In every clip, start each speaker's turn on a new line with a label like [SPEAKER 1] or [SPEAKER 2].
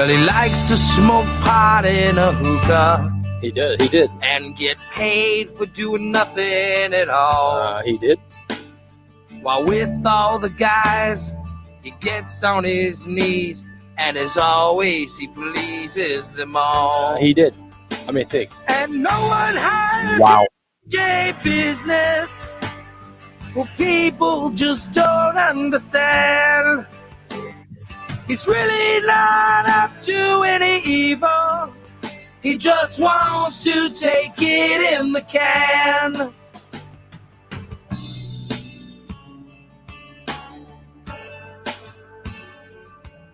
[SPEAKER 1] Well, he likes to smoke pot in a hookah.
[SPEAKER 2] He did.
[SPEAKER 1] And get paid for doing nothing at all.
[SPEAKER 2] He did.
[SPEAKER 1] While with all the guys, he gets on his knees. And as always, he pleases them all.
[SPEAKER 2] He did. I mean, think.
[SPEAKER 1] And no one has gay business. Well, people just don't understand. He's really not up to any evil. He just wants to take it in the can.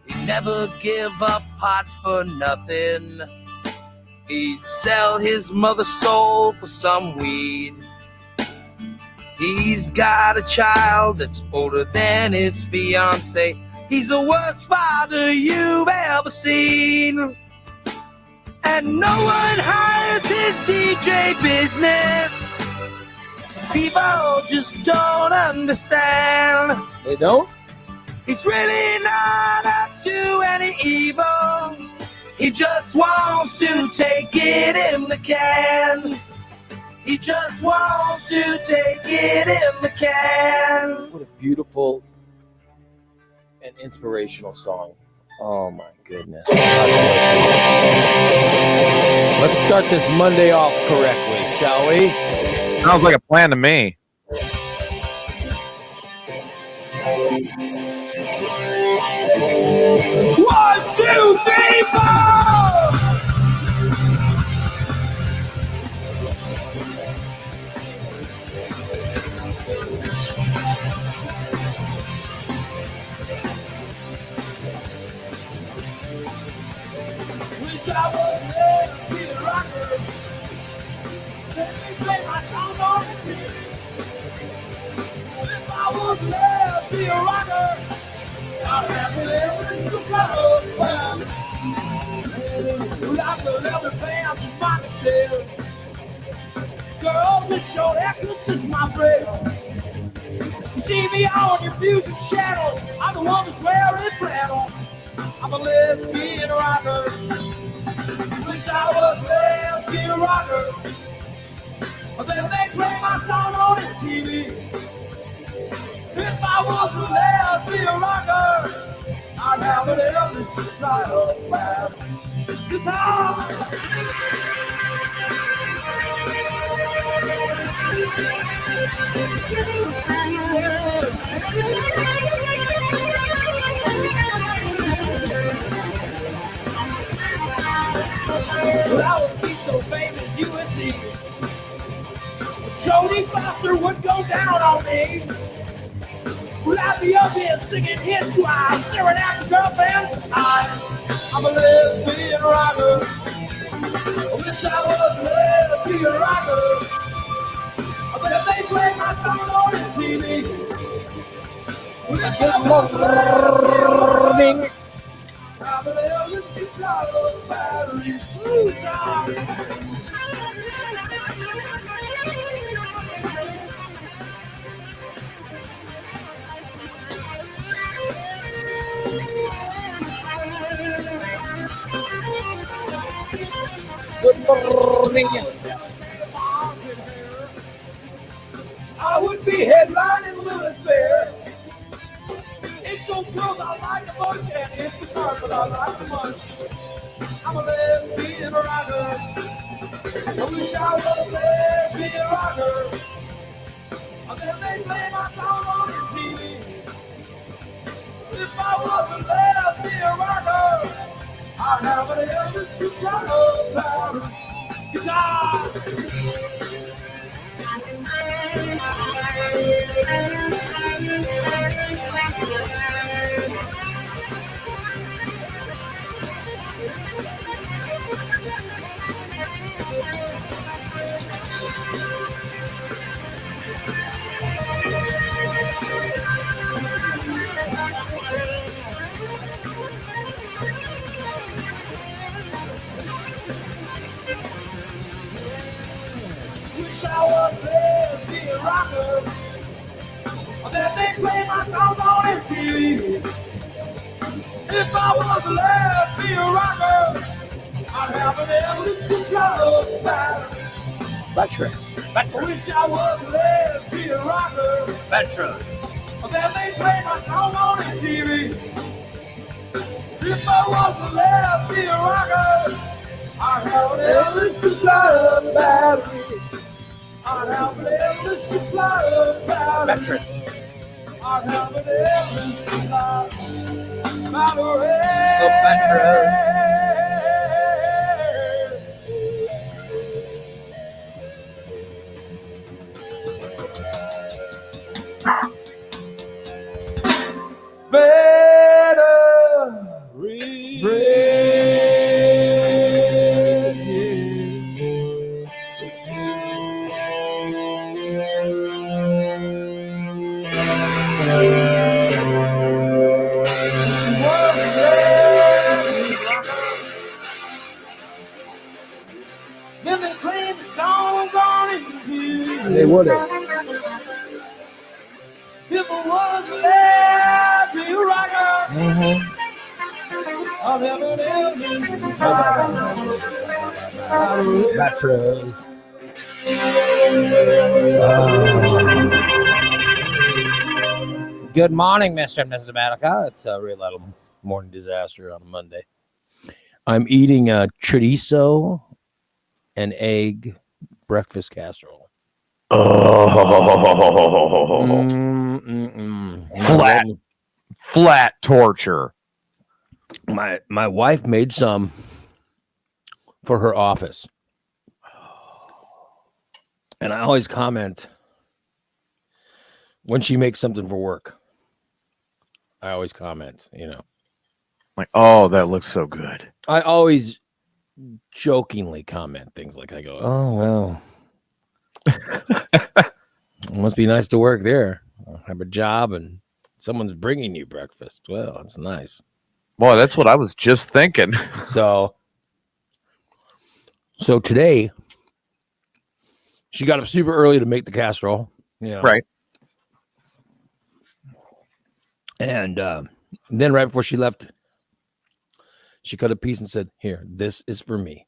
[SPEAKER 1] He'd never give up pot for nothing. He'd sell his mother's soul for some weed. He's got a child that's older than his fiance. He's the worst father you've ever seen. And no one hires his DJ business. People just don't understand.
[SPEAKER 2] They don't?
[SPEAKER 1] He's really not up to any evil. He just wants to take it in the can. He just wants to take it in the can.
[SPEAKER 2] What a beautiful and inspirational song. Oh my goodness. God bless you. Let's start this Monday off correctly, shall we?
[SPEAKER 3] Sounds like a plan to me.
[SPEAKER 1] 1, 2, 3, 4. Wish I was there to be a rocker. Let me play my song on the TV. If I was there to be a rocker, I'd have it every supplier. Like the leather bands and my Michelle. Girls with short haircuts is my friend. You see me on your music channel. I'm the one that's wearing flannel. I'm a lesbian rocker. Wish I was a lesbian rocker. But then they play my song on the TV. If I was a lesbian rocker, I'd have it every supply of bad guitar. Well, I would be so famous, you would see. Jodie Foster would go down on me. Well, I'd be up here singing hits while I'm staring at the girlfriend's eyes. I'm a lesbian rocker. I wish I was a lesbian rocker. But if they play my song on the TV, wish I was a lesbian rocker. I'm a lesbian battery. Ooh, John.
[SPEAKER 2] Good morning.
[SPEAKER 1] I would be headlining Lilith Fair. It's those girls I like a bunch, and it's the carpet I like so much. I'm a lesbian rocker. I wish I was a lesbian rocker. And then they play my song on the TV. If I was a lesbian rocker, I'd have an every soprano power guitar. Wish I was a lesbian rocker. Then they play my song on MTV. If I was a lesbian a rocker, I'd have an endless supply of batteries.
[SPEAKER 2] Veterans.
[SPEAKER 1] I wish I was a lesbian rocker.
[SPEAKER 2] Veterans.
[SPEAKER 1] Then they play my song on the TV. If I was a lesbian rocker, I'd have an endless supply of batteries. I'd have an endless supply of batteries.
[SPEAKER 2] Veterans.
[SPEAKER 1] I'd have an endless supply of batteries.
[SPEAKER 2] Go Veterans.
[SPEAKER 1] Then they play the songs on it.
[SPEAKER 2] They would have.
[SPEAKER 1] If I was a lesbian rocker, I'd have an endless
[SPEAKER 2] Veterans. Good morning, Mr. and Mrs. America. It's a real little morning disaster on a Monday. I'm eating a chorizo and egg breakfast casserole.
[SPEAKER 3] Flat torture.
[SPEAKER 2] My wife made some for her office. And I always comment when she makes something for work. I always comment,
[SPEAKER 3] Like, oh, that looks so good.
[SPEAKER 2] I always jokingly comment things like I go, oh, well, it must be nice to work there. I have a job and someone's bringing you breakfast. Well, it's nice.
[SPEAKER 3] Boy, that's what I was just thinking.
[SPEAKER 2] So today, she got up super early to make the casserole.
[SPEAKER 3] Right.
[SPEAKER 2] And then right before she left, she cut a piece and said, here, this is for me.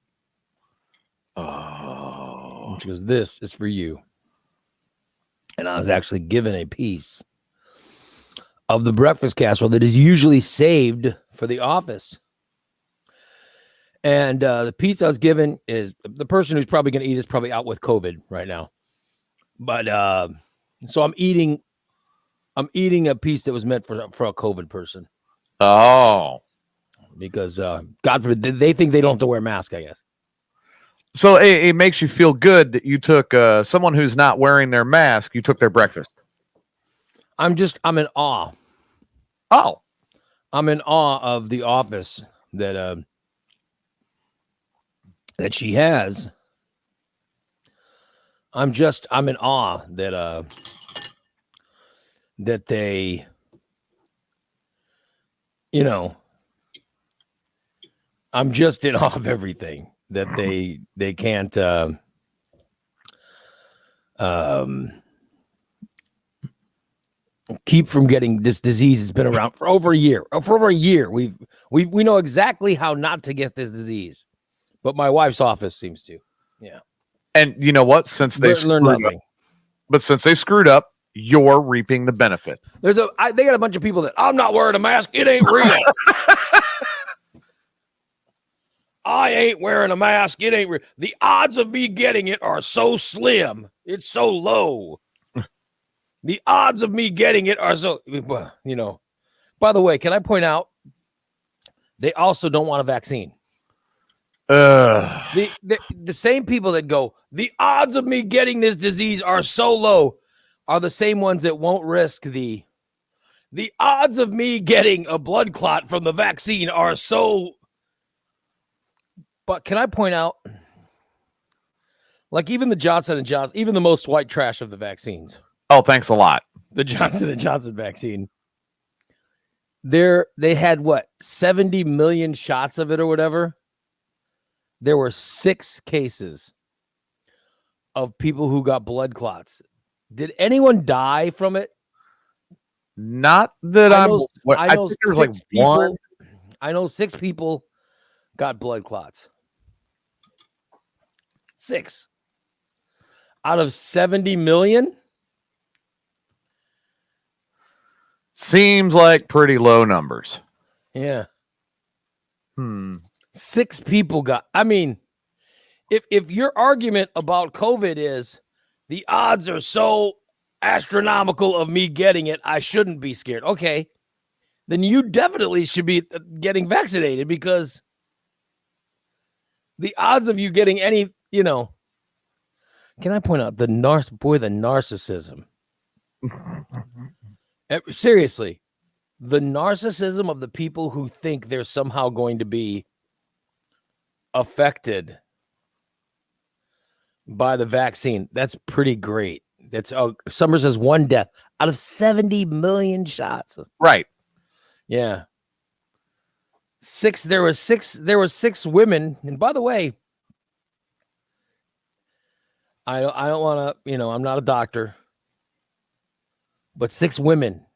[SPEAKER 3] Oh.
[SPEAKER 2] And she goes, this is for you. And I was actually given a piece of the breakfast casserole that is usually saved for the office. And the piece I was given is the person who's probably going to eat is probably out with COVID right now. But so I'm eating a piece that was meant for a COVID person.
[SPEAKER 3] Oh.
[SPEAKER 2] Because God forbid, they think they don't have to wear a mask, I guess.
[SPEAKER 3] So it makes you feel good that you took someone who's not wearing their mask, you took their breakfast.
[SPEAKER 2] I'm in awe.
[SPEAKER 3] Oh.
[SPEAKER 2] I'm in awe of the office that she has. I'm in awe that they, I'm just in awe of everything that they can't keep from getting this disease. Has been around for over a year. For over a year, we know exactly how not to get this disease, but my wife's office seems to. Yeah.
[SPEAKER 3] And you know what? Since they
[SPEAKER 2] learn nothing.
[SPEAKER 3] Since they screwed up, you're reaping the benefits.
[SPEAKER 2] They got a bunch of people that I'm not wearing a mask. It ain't real. I ain't wearing a mask. It ain't real. The odds of me getting it are so slim. It's so low. The odds of me getting it are so, By the way, can I point out, they also don't want a vaccine. The same people that go, the odds of me getting this disease are so low, are the same ones that won't risk the odds of me getting a blood clot from the vaccine are so. But can I point out, like even the Johnson & Johnson, even the most white trash of the vaccines.
[SPEAKER 3] Oh, thanks a lot.
[SPEAKER 2] The Johnson & Johnson vaccine. They had 70 million shots of it or whatever. There were 6 cases of people who got blood clots. Did anyone die from it?
[SPEAKER 3] Not that I know.
[SPEAKER 2] I know 6 people. I know 6 people got blood clots. 6 out of 70 million.
[SPEAKER 3] Seems like pretty low numbers.
[SPEAKER 2] Yeah.
[SPEAKER 3] 6
[SPEAKER 2] people got. I mean, if your argument about COVID is the odds are so astronomical of me getting it, I shouldn't be scared. Okay. Then you definitely should be getting vaccinated, because the odds of you getting any, can I point out the narcissism? Seriously, the narcissism of the people who think they're somehow going to be affected by the vaccine. That's pretty great. That's Summers says 1 death out of 70 million shots.
[SPEAKER 3] Right.
[SPEAKER 2] Yeah. There were six women. And by the way, I don't want to, I'm not a doctor, but 6 women.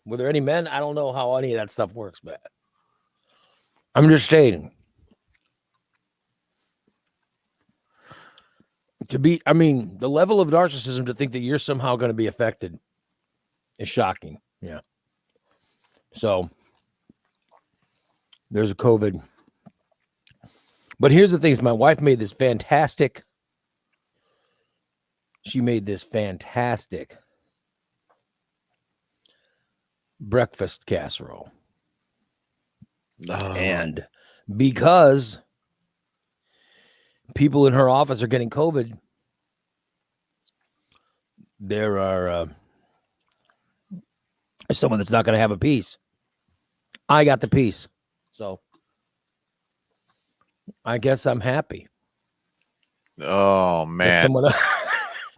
[SPEAKER 2] Were there any men? I don't know how any of that stuff works, but I'm just stating. The level of narcissism to think that you're somehow going to be affected is shocking. Yeah. So there's a COVID. But here's the thing, is my wife made this fantastic. She made this fantastic breakfast casserole. And because people in her office are getting COVID, there are someone that's not going to have a piece. I got the piece. So I guess I'm happy.
[SPEAKER 3] Oh, man.
[SPEAKER 2] Someone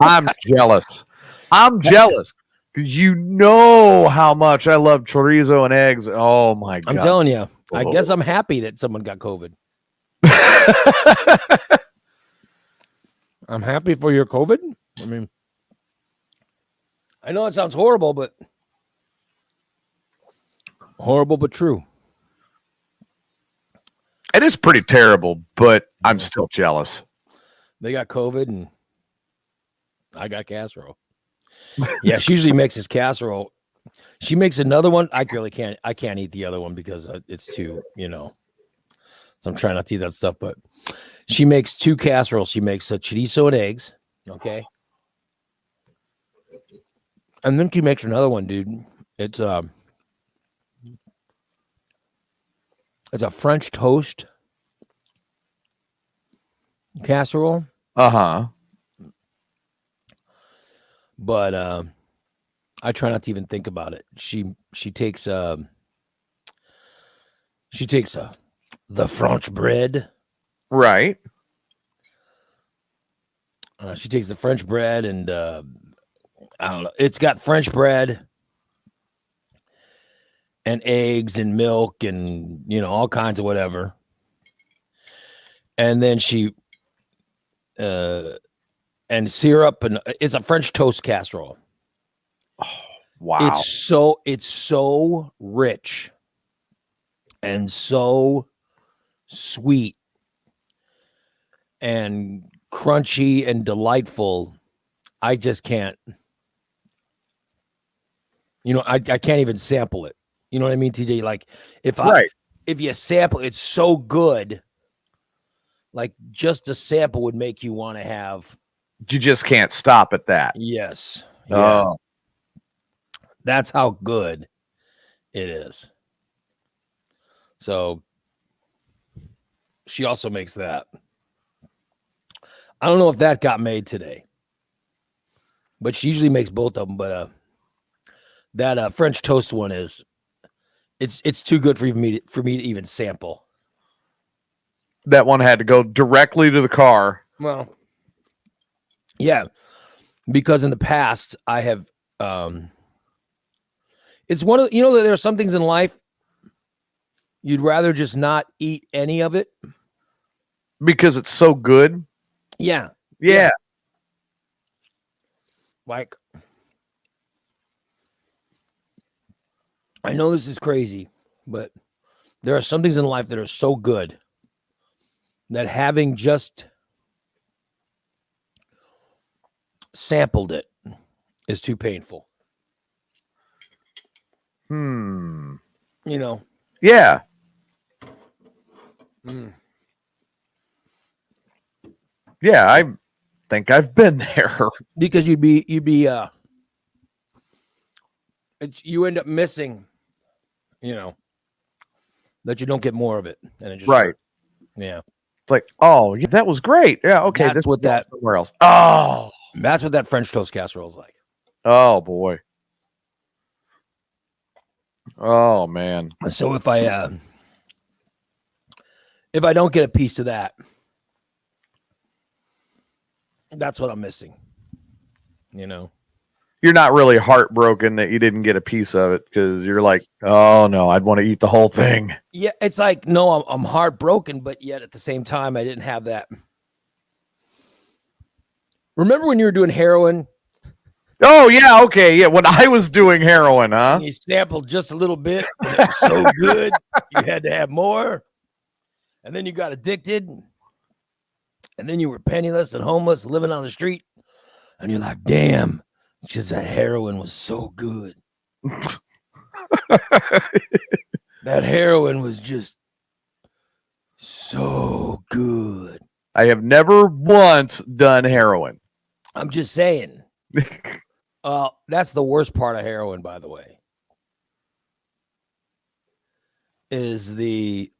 [SPEAKER 3] I'm jealous. I'm jealous. You know how much I love chorizo and eggs. Oh, my God.
[SPEAKER 2] I'm telling you, I guess I'm happy that someone got COVID. I'm happy for your COVID. I mean, I know it sounds horrible, but true.
[SPEAKER 3] It is pretty terrible, but I'm still jealous.
[SPEAKER 2] They got COVID and I got casserole. Yeah, she usually makes this casserole. She makes another one. I can't eat the other one because it's too, so I'm trying not to eat that stuff, but she makes 2 casseroles. She makes a chorizo and eggs. Okay. And then she makes another one, dude. It's a French toast casserole.
[SPEAKER 3] Uh-huh.
[SPEAKER 2] But I try not to even think about it. She takes the French bread.
[SPEAKER 3] Right.
[SPEAKER 2] She takes the French bread and I don't know. It's got French bread and eggs and milk and all kinds of whatever. And then she and syrup, and it's a French toast casserole.
[SPEAKER 3] Oh, wow.
[SPEAKER 2] It's so rich and so sweet and crunchy and delightful. I just can't, I can't even sample it. You know what I mean, TJ? Like if you sample, it's so good. Like just a sample would make you want to have.
[SPEAKER 3] You just can't stop at that.
[SPEAKER 2] Yes. Yeah.
[SPEAKER 3] Oh.
[SPEAKER 2] That's how good it is. So she also makes that. I don't know if that got made today, but she usually makes both of them. But that French toast one it's too good for me to even sample.
[SPEAKER 3] That one had to go directly to the car.
[SPEAKER 2] Well, yeah, because in the past I have. It's one of there are some things in life you'd rather just not eat any of it
[SPEAKER 3] because it's so good.
[SPEAKER 2] Yeah. Like, I know this is crazy, but there are some things in life that are so good that having just sampled it is too painful.
[SPEAKER 3] You
[SPEAKER 2] know?
[SPEAKER 3] Yeah. Yeah, I think I've been there.
[SPEAKER 2] Because you end up missing, that you don't get more of it. And it just
[SPEAKER 3] Right.
[SPEAKER 2] hurts. Yeah.
[SPEAKER 3] It's like, oh, yeah, that was great. Yeah, okay.
[SPEAKER 2] That's
[SPEAKER 3] This
[SPEAKER 2] what
[SPEAKER 3] is
[SPEAKER 2] that
[SPEAKER 3] somewhere else. Oh.
[SPEAKER 2] That's what that French toast casserole is like.
[SPEAKER 3] Oh boy. Oh man.
[SPEAKER 2] So if I don't get a piece of that, that's what I'm missing.
[SPEAKER 3] You're not really heartbroken that you didn't get a piece of it because you're like, oh no, I'd want to eat the whole thing.
[SPEAKER 2] Yeah, it's like, no, I'm heartbroken, but yet at the same time, I didn't have that. Remember when you were doing heroin?
[SPEAKER 3] Oh yeah, okay, yeah. When I was doing heroin, huh?
[SPEAKER 2] And you sampled just a little bit. And it was so good, you had to have more. And then you got addicted. And then you were penniless and homeless, living on the street. And you're like, damn, it's just that heroin was so good. That heroin was just so good.
[SPEAKER 3] I have never once done heroin.
[SPEAKER 2] I'm just saying. That's the worst part of heroin, by the way. Is the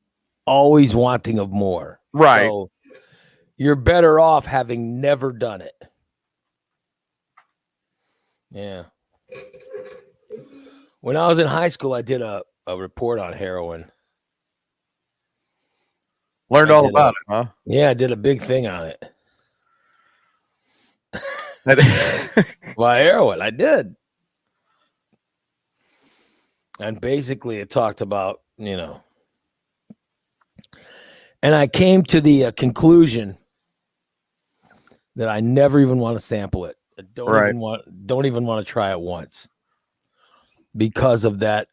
[SPEAKER 2] always wanting of more.
[SPEAKER 3] Right.
[SPEAKER 2] So you're better off having never done it. Yeah. When I was in high school, I did a report on heroin.
[SPEAKER 3] Learned all about it, huh?
[SPEAKER 2] Yeah, I did a big thing on it. Well, heroin, I did. And basically it talked about, and I came to the conclusion that I never even want to sample it. I don't even want to try it once because of that,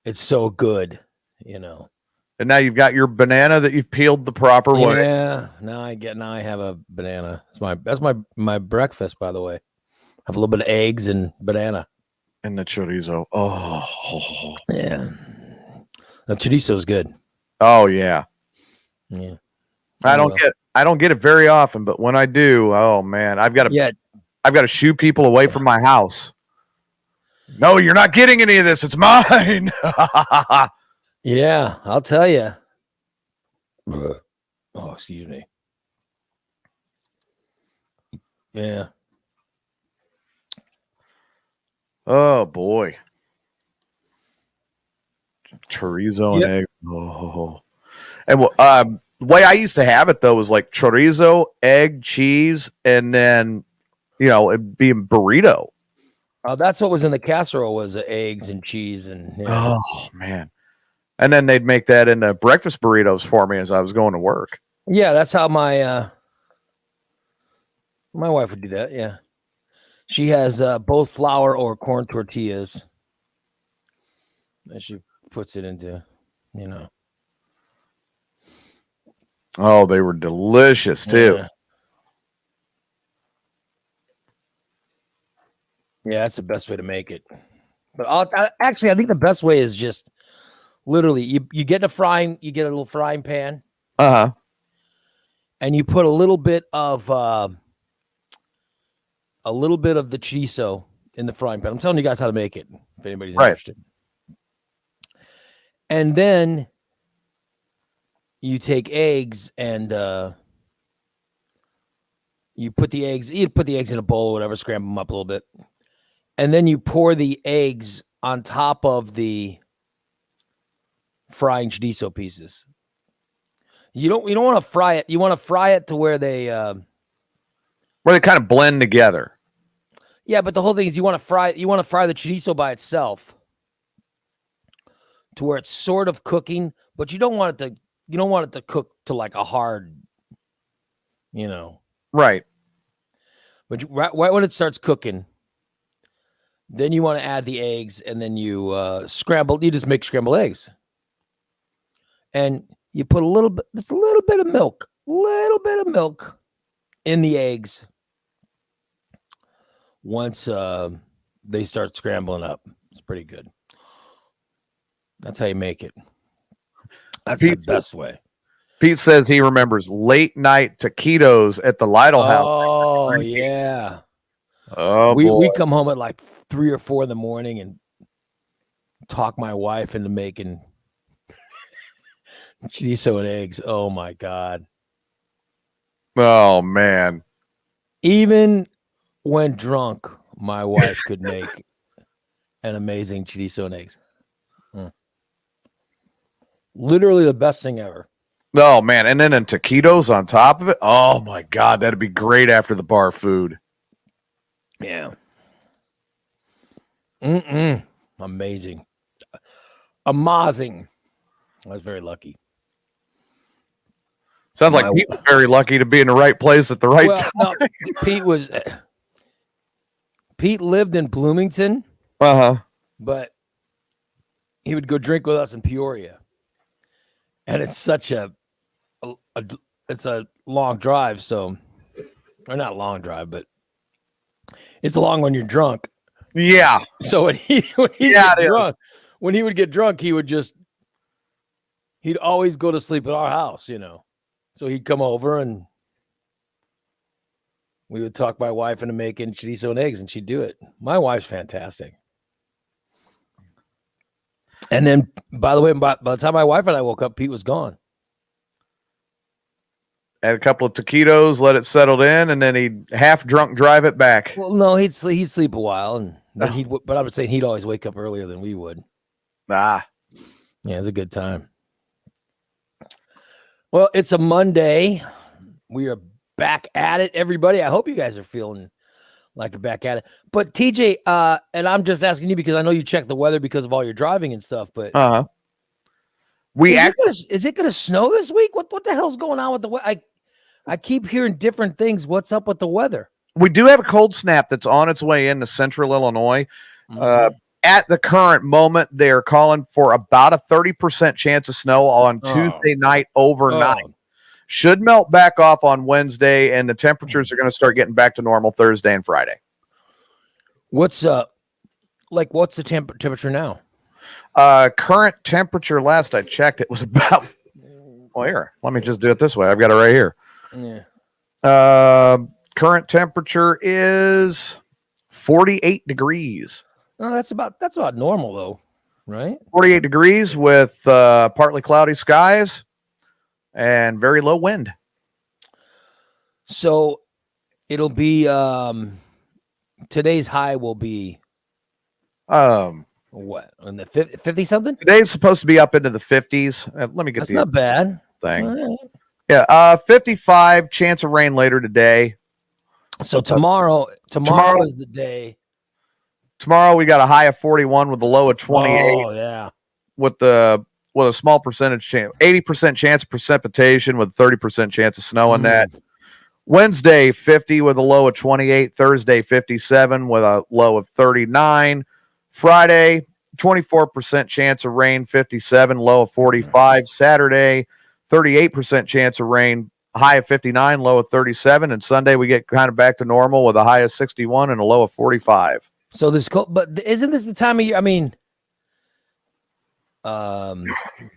[SPEAKER 2] it's so good,
[SPEAKER 3] And now you've got your banana that you've peeled the proper way.
[SPEAKER 2] Yeah, now I have a banana. That's my breakfast, by the way. I have a little bit of eggs and banana.
[SPEAKER 3] And the chorizo. Oh.
[SPEAKER 2] Yeah. The chorizo is good.
[SPEAKER 3] Oh yeah.
[SPEAKER 2] Yeah.
[SPEAKER 3] I don't get it very often, but when I do, oh man, I've got to shoo people away from my house. No, you're not getting any of this. It's mine.
[SPEAKER 2] Yeah, I'll tell you. Oh, excuse me. Yeah.
[SPEAKER 3] Oh boy. Chorizo and egg. Oh. And the way I used to have it though was like chorizo, egg, cheese, and then it'd be a burrito.
[SPEAKER 2] That's what was in the casserole was the eggs and cheese and
[SPEAKER 3] oh man. And then they'd make that into breakfast burritos for me as I was going to work.
[SPEAKER 2] Yeah, that's how my wife would do that. Yeah, she has both flour or corn tortillas, and she puts it into,
[SPEAKER 3] Oh, they were delicious too.
[SPEAKER 2] Yeah, that's the best way to make it. But I think the best way is just literally you get a little frying pan.
[SPEAKER 3] Uh-huh.
[SPEAKER 2] And you put a little bit of the chorizo in the frying pan. I'm telling you guys how to make it if anybody's interested. And then you take eggs and you put the eggs in a bowl or whatever, scramble them up a little bit. And then you pour the eggs on top of the frying chorizo pieces. You don't want to fry it. You want to fry it to where they
[SPEAKER 3] kind of blend together.
[SPEAKER 2] Yeah, but the whole thing is you want to fry the chorizo by itself to where it's sort of cooking, but you don't want it to cook to like a hard,
[SPEAKER 3] Right.
[SPEAKER 2] But right when it starts cooking, then you want to add the eggs, and then you just make scrambled eggs. And You put just a little bit of milk in the eggs. Once they start scrambling up, it's pretty good. That's how you make it. That's the best way.
[SPEAKER 3] Pete says he remembers late night taquitos at the Lytle house.
[SPEAKER 2] Oh yeah.
[SPEAKER 3] Oh,
[SPEAKER 2] we come home at like 3 or 4 in the morning and talk my wife into making chorizo and eggs. Oh my God.
[SPEAKER 3] Oh man.
[SPEAKER 2] Even when drunk, my wife could make an amazing chorizo and eggs. Literally the best thing ever.
[SPEAKER 3] Oh man, and then taquitos on top of it. Oh my God, that'd be great after the bar food.
[SPEAKER 2] Yeah. Amazing. Amazing. I was very lucky.
[SPEAKER 3] Sounds like Pete was very lucky to be in the right place at the right time.
[SPEAKER 2] No, Pete lived in Bloomington. But he would go drink with us in Peoria. And it's such it's a long drive, or not long drive, but it's long when you're drunk.
[SPEAKER 3] Yeah.
[SPEAKER 2] So when he would get drunk, he'd always go to sleep at our house, So he'd come over and we would talk my wife into making chorizo and eggs, and she'd do it. My wife's fantastic. And then, by the way, by the time my wife and I woke up, Pete was gone.
[SPEAKER 3] Had a couple of taquitos, let it settle in, and then he'd half drunk drive it back.
[SPEAKER 2] Well, no, he'd sleep a while, and then but I was saying he'd always wake up earlier than we would.
[SPEAKER 3] Yeah,
[SPEAKER 2] it was a good time. Well, it's a Monday. We are back at it, everybody. I hope you guys are feeling like you're back at it. But TJ, and I'm just asking you because I know you check the weather because of all your driving and stuff. But is it gonna snow this week? What the hell's going on with the weather? I keep hearing different things. What's up with the weather?
[SPEAKER 3] We do have a cold snap that's on its way into central Illinois. At the current moment, they're calling for about a 30% chance of snow on Tuesday night overnight. Should melt back off on Wednesday, and the temperatures are going to start getting back to normal Thursday and Friday.
[SPEAKER 2] What's the temperature now?
[SPEAKER 3] Current temperature, last I checked, it was about. Well, here, let me just do it this way. I've got it right here.
[SPEAKER 2] Yeah.
[SPEAKER 3] Current temperature is 48 degrees.
[SPEAKER 2] Oh, that's about normal though, right?
[SPEAKER 3] 48 degrees with partly cloudy skies and very low wind.
[SPEAKER 2] So it'll be today's high will be what, in the 50 something?
[SPEAKER 3] Today's supposed to be up into the 50s. Let me get
[SPEAKER 2] That's not bad
[SPEAKER 3] thing.
[SPEAKER 2] Right.
[SPEAKER 3] Yeah, 55 chance of rain later today.
[SPEAKER 2] So tomorrow is the day.
[SPEAKER 3] Tomorrow we got a high of 41 with a low of 28.
[SPEAKER 2] Oh yeah.
[SPEAKER 3] With a small percentage chance, 80% chance of precipitation with 30% chance of snow on that. Wednesday 50 with a low of 28. Thursday 57 with a low of 39. Friday 24% chance of rain, 57, low of 45. Saturday 38% chance of rain, high of 59, low of 37. And Sunday we get kind of back to normal with a high of 61 and a low of 45.
[SPEAKER 2] So this cold, but isn't this the time of year? I mean,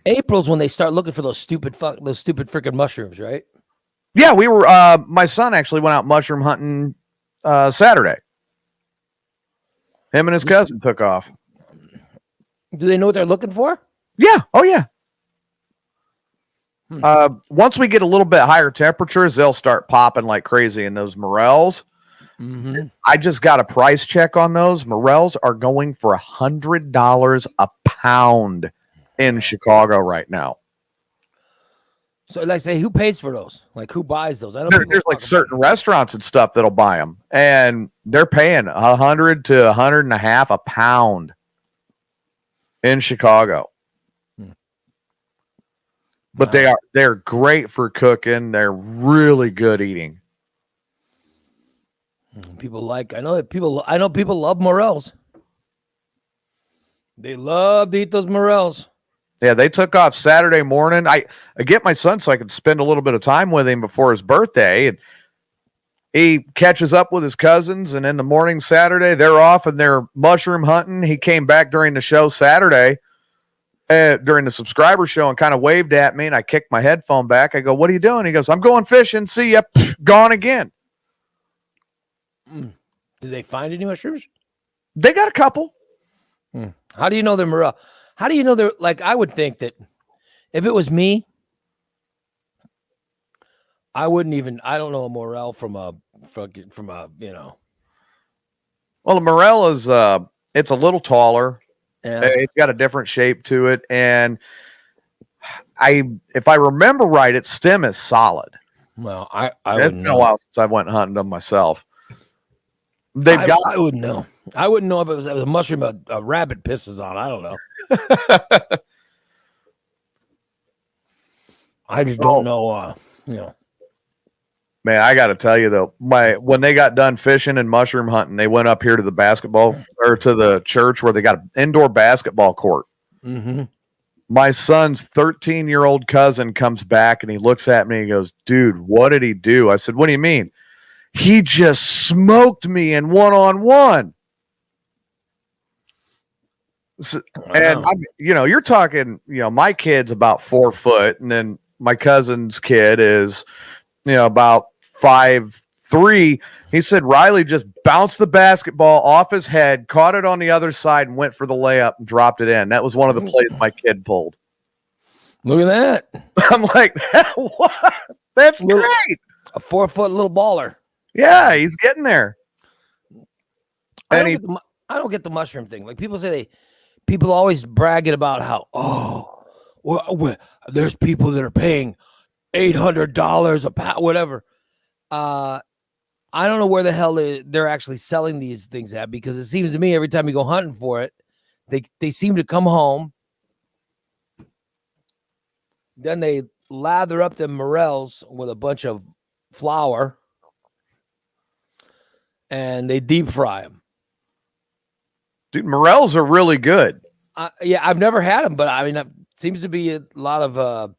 [SPEAKER 2] April's when they start looking for those stupid freaking mushrooms, right?
[SPEAKER 3] Yeah, we were. My son actually went out mushroom hunting Saturday. Him and his cousin took off.
[SPEAKER 2] Do they know what they're looking for?
[SPEAKER 3] Yeah. Oh yeah. Once we get a little bit higher temperatures, they'll start popping like crazy in those morels.
[SPEAKER 2] Mm-hmm.
[SPEAKER 3] I just got a price check on those. Morels are going for $100 a pound in Chicago right now.
[SPEAKER 2] So, like, say, who pays for those? Like, who buys those? I know
[SPEAKER 3] there's like certain restaurants and stuff that'll buy them, and they're paying $100 to $150 a pound in Chicago. But they're great for cooking. They're really good eating.
[SPEAKER 2] I know people love morels. They love to eat those morels.
[SPEAKER 3] Yeah, they took off Saturday morning. I get my son so I could spend a little bit of time with him before his birthday. And he catches up with his cousins, and in the morning Saturday, they're off and they're mushroom hunting. He came back during the show Saturday, during the subscriber show, and kind of waved at me, and I kicked my headphone back. I go, "What are you doing?" He goes, "I'm going fishing. See ya." Gone again.
[SPEAKER 2] Did they find any mushrooms?
[SPEAKER 3] They got a couple.
[SPEAKER 2] How do you know they're morel? How do you know they're like? I would think that if it was me, I wouldn't even. I don't know a morel from a you know.
[SPEAKER 3] Well, the morel is it's a little taller.
[SPEAKER 2] Yeah.
[SPEAKER 3] It's got a different shape to it, and if I remember right, its stem is solid.
[SPEAKER 2] Well, I
[SPEAKER 3] It's
[SPEAKER 2] wouldn't
[SPEAKER 3] been a
[SPEAKER 2] know.
[SPEAKER 3] while since I went hunting them myself.
[SPEAKER 2] I wouldn't know. I wouldn't know if it was a mushroom a rabbit pisses on. I don't know. I just don't know. You know.
[SPEAKER 3] Man, I got to tell you though, when they got done fishing and mushroom hunting, they went up here to the basketball or to the church where they got an indoor basketball court.
[SPEAKER 2] Mm-hmm.
[SPEAKER 3] My son's 13-year-old cousin comes back and he looks at me and he goes, "Dude, what did he do?" I said, "What do you mean?" "He just smoked me in one-on-one." So, and you're talking, my kid's about 4 foot, and then my cousin's kid is, about 5'3". He said Riley just bounced the basketball off his head, caught it on the other side, and went for the layup and dropped it in. That was one of the plays my kid pulled.
[SPEAKER 2] Look at that.
[SPEAKER 3] I'm like, what? That's great.
[SPEAKER 2] A 4-foot little baller.
[SPEAKER 3] Yeah, he's getting there.
[SPEAKER 2] I don't get the mushroom thing. Like people always bragging about how, there's people that are paying $800 a pound, whatever. I don't know where the hell they're actually selling these things at, because it seems to me every time you go hunting for it, they seem to come home, then they lather up the morels with a bunch of flour, and they deep fry them.
[SPEAKER 3] Dude, morels are really good.
[SPEAKER 2] Yeah, I've never had them, but I mean, it seems to be a lot of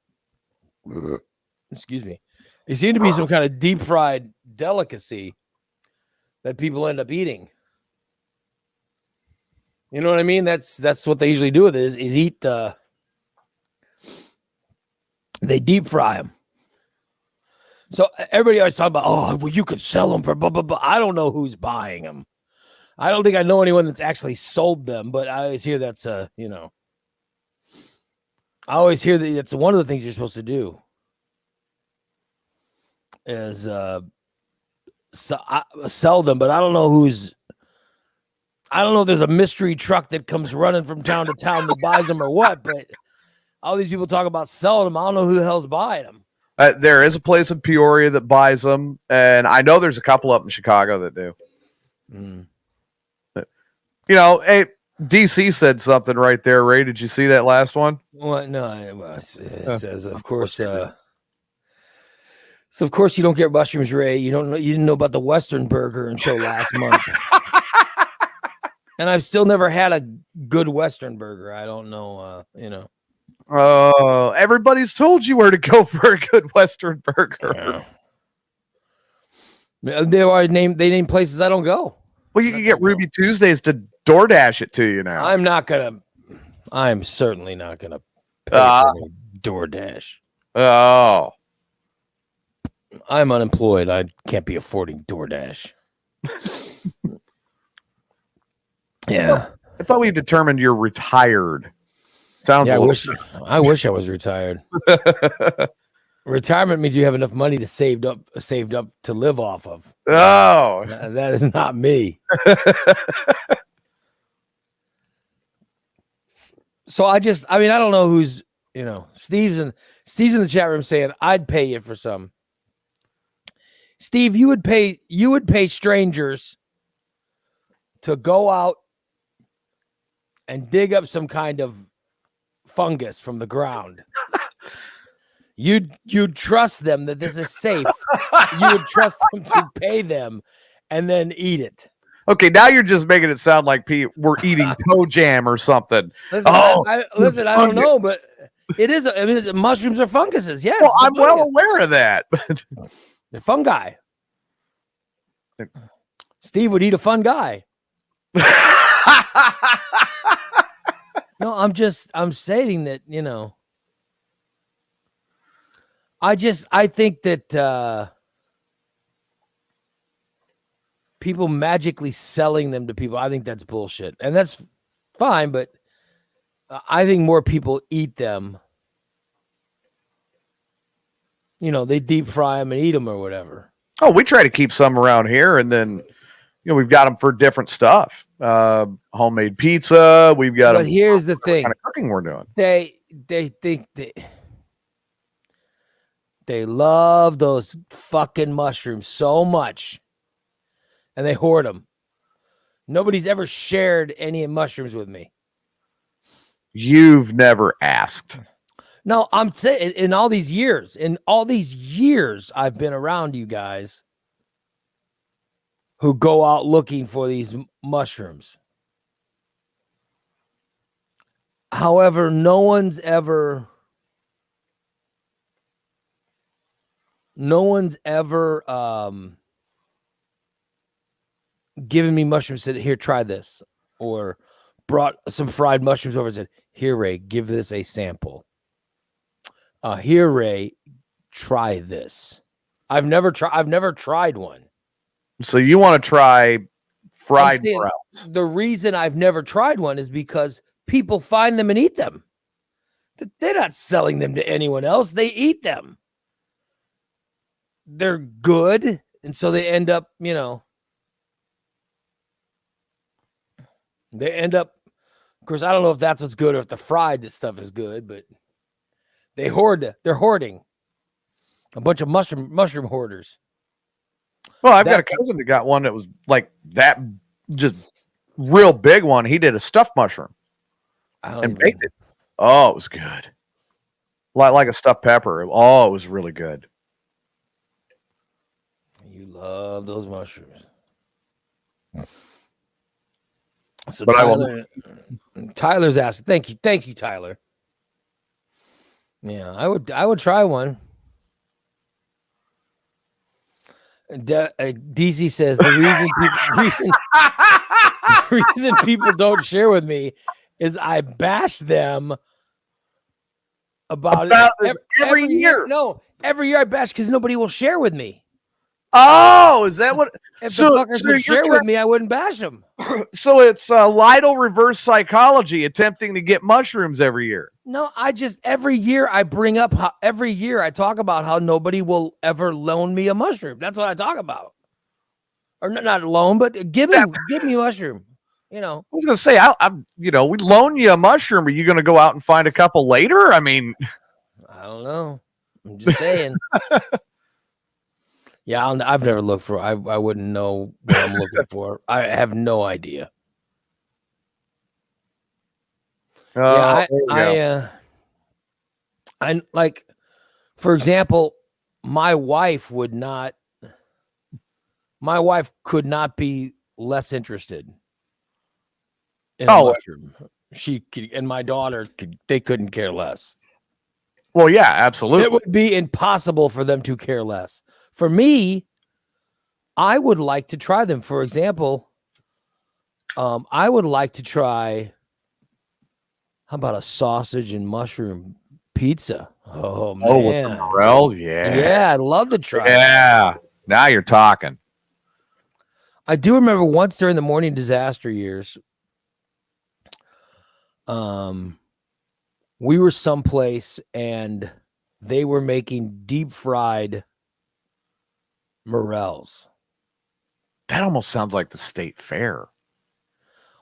[SPEAKER 2] excuse me. They seem to be some kind of deep fried delicacy that people end up eating. You know what I mean? That's what they usually do with it is eat. They deep fry them. So everybody always talk about, you could sell them for blah, blah, blah. I don't know who's buying them. I don't think I know anyone that's actually sold them, but I always hear that's I always hear that it's one of the things you're supposed to do is sell them, but I don't know if there's a mystery truck that comes running from town to town that buys them or what, but all these people talk about selling them. I don't know who the hell's buying them.
[SPEAKER 3] There is a place in Peoria that buys them, and I know there's a couple up in Chicago that do. Hey, DC said something right there, Ray. Did you see that last one?
[SPEAKER 2] What? No, it says, of course. So of course you don't get mushrooms, Ray. You didn't know about the Western Burger until last month. And I've still never had a good Western Burger. I don't know,
[SPEAKER 3] Oh, everybody's told you where to go for a good Western Burger.
[SPEAKER 2] Yeah. They name places I don't go.
[SPEAKER 3] Well, you can get Ruby Tuesdays to DoorDash it to you now.
[SPEAKER 2] I'm certainly not gonna pay for any DoorDash.
[SPEAKER 3] Oh.
[SPEAKER 2] I'm unemployed. I can't be affording DoorDash. Yeah.
[SPEAKER 3] I thought we determined you're retired. Sounds.
[SPEAKER 2] Yeah, I wish I was retired. Retirement means you have enough money to saved up to live off of.
[SPEAKER 3] Oh,
[SPEAKER 2] that is not me. So I don't know who's, Steve's in the chat room saying I'd pay you for some. Steve, you would pay strangers to go out and dig up some kind of fungus from the ground. You'd trust them that this is safe. You would trust them to pay them and then eat it.
[SPEAKER 3] Okay, now you're just making it sound like we're eating toe jam or something.
[SPEAKER 2] Listen, I don't know, but It is. I mean, mushrooms are funguses. Yes.
[SPEAKER 3] Well,
[SPEAKER 2] it's a
[SPEAKER 3] I'm well
[SPEAKER 2] fungus.
[SPEAKER 3] aware of that. But
[SPEAKER 2] They're fungi. Steve would eat a fun guy. No, I'm saying that, I think that people magically selling them to people, I think that's bullshit. And that's fine, but I think more people eat them. They deep fry them and eat them or whatever.
[SPEAKER 3] Oh, we try to keep some around here, and then we've got them for different stuff. Homemade pizza. We've got.
[SPEAKER 2] But here's the thing:
[SPEAKER 3] kind of cooking we're doing.
[SPEAKER 2] They think they love those fucking mushrooms so much, and they hoard them. Nobody's ever shared any mushrooms with me.
[SPEAKER 3] You've never asked.
[SPEAKER 2] No, I'm saying in all these years, I've been around you guys who go out looking for these mushrooms. However, no one's ever given me mushrooms, said, "Here, try this," or brought some fried mushrooms over and said, "Here, Ray, give this a sample. Here, Ray, try this." I've never tried one.
[SPEAKER 3] So you want to try fried morels?
[SPEAKER 2] The reason I've never tried one is because people find them and eat them. They're not selling them to anyone else. They eat them. They're good, and so they end up, of course, I don't know if that's what's good or if the fried stuff is good, but they're hoarding. A bunch of mushroom hoarders.
[SPEAKER 3] Well, I've got a cousin that got one that was like that, just real big one. He did a stuffed mushroom and baked it. Oh, it was good. Like a stuffed pepper. Oh, it was really good.
[SPEAKER 2] You love those mushrooms. So
[SPEAKER 3] but
[SPEAKER 2] Tyler's asking. Thank you, Tyler. Yeah, I would try one. DC says the reason people don't share with me is I bash them about it
[SPEAKER 3] every year.
[SPEAKER 2] No, every year I bash because nobody will share with me.
[SPEAKER 3] Oh, is that what?
[SPEAKER 2] If the fuckers would share with me, I wouldn't bash them.
[SPEAKER 3] So it's Lytle reverse psychology, attempting to get mushrooms every year.
[SPEAKER 2] No, every year I bring up I talk about how nobody will ever loan me a mushroom. That's what I talk about. Or not loan, but give me a mushroom. I
[SPEAKER 3] was gonna say, we loan you a mushroom. Are you gonna go out and find a couple later? I mean,
[SPEAKER 2] I don't know. I'm just saying. Yeah, I've never looked for. I wouldn't know what I'm looking for. I have no idea. I like, for example, my wife could not be less interested in a mushroom. She could, and my daughter they couldn't care less.
[SPEAKER 3] Well, yeah, absolutely.
[SPEAKER 2] It would be impossible for them to care less. For me, I would like to try them. For example, I would like to try, how about a sausage and mushroom pizza? Oh, man.
[SPEAKER 3] With the morel? Yeah.
[SPEAKER 2] Yeah, I'd love to try.
[SPEAKER 3] Yeah. Now you're talking.
[SPEAKER 2] I do remember once during the morning disaster years, we were someplace and they were making deep fried morels.
[SPEAKER 3] That almost sounds like the state fair.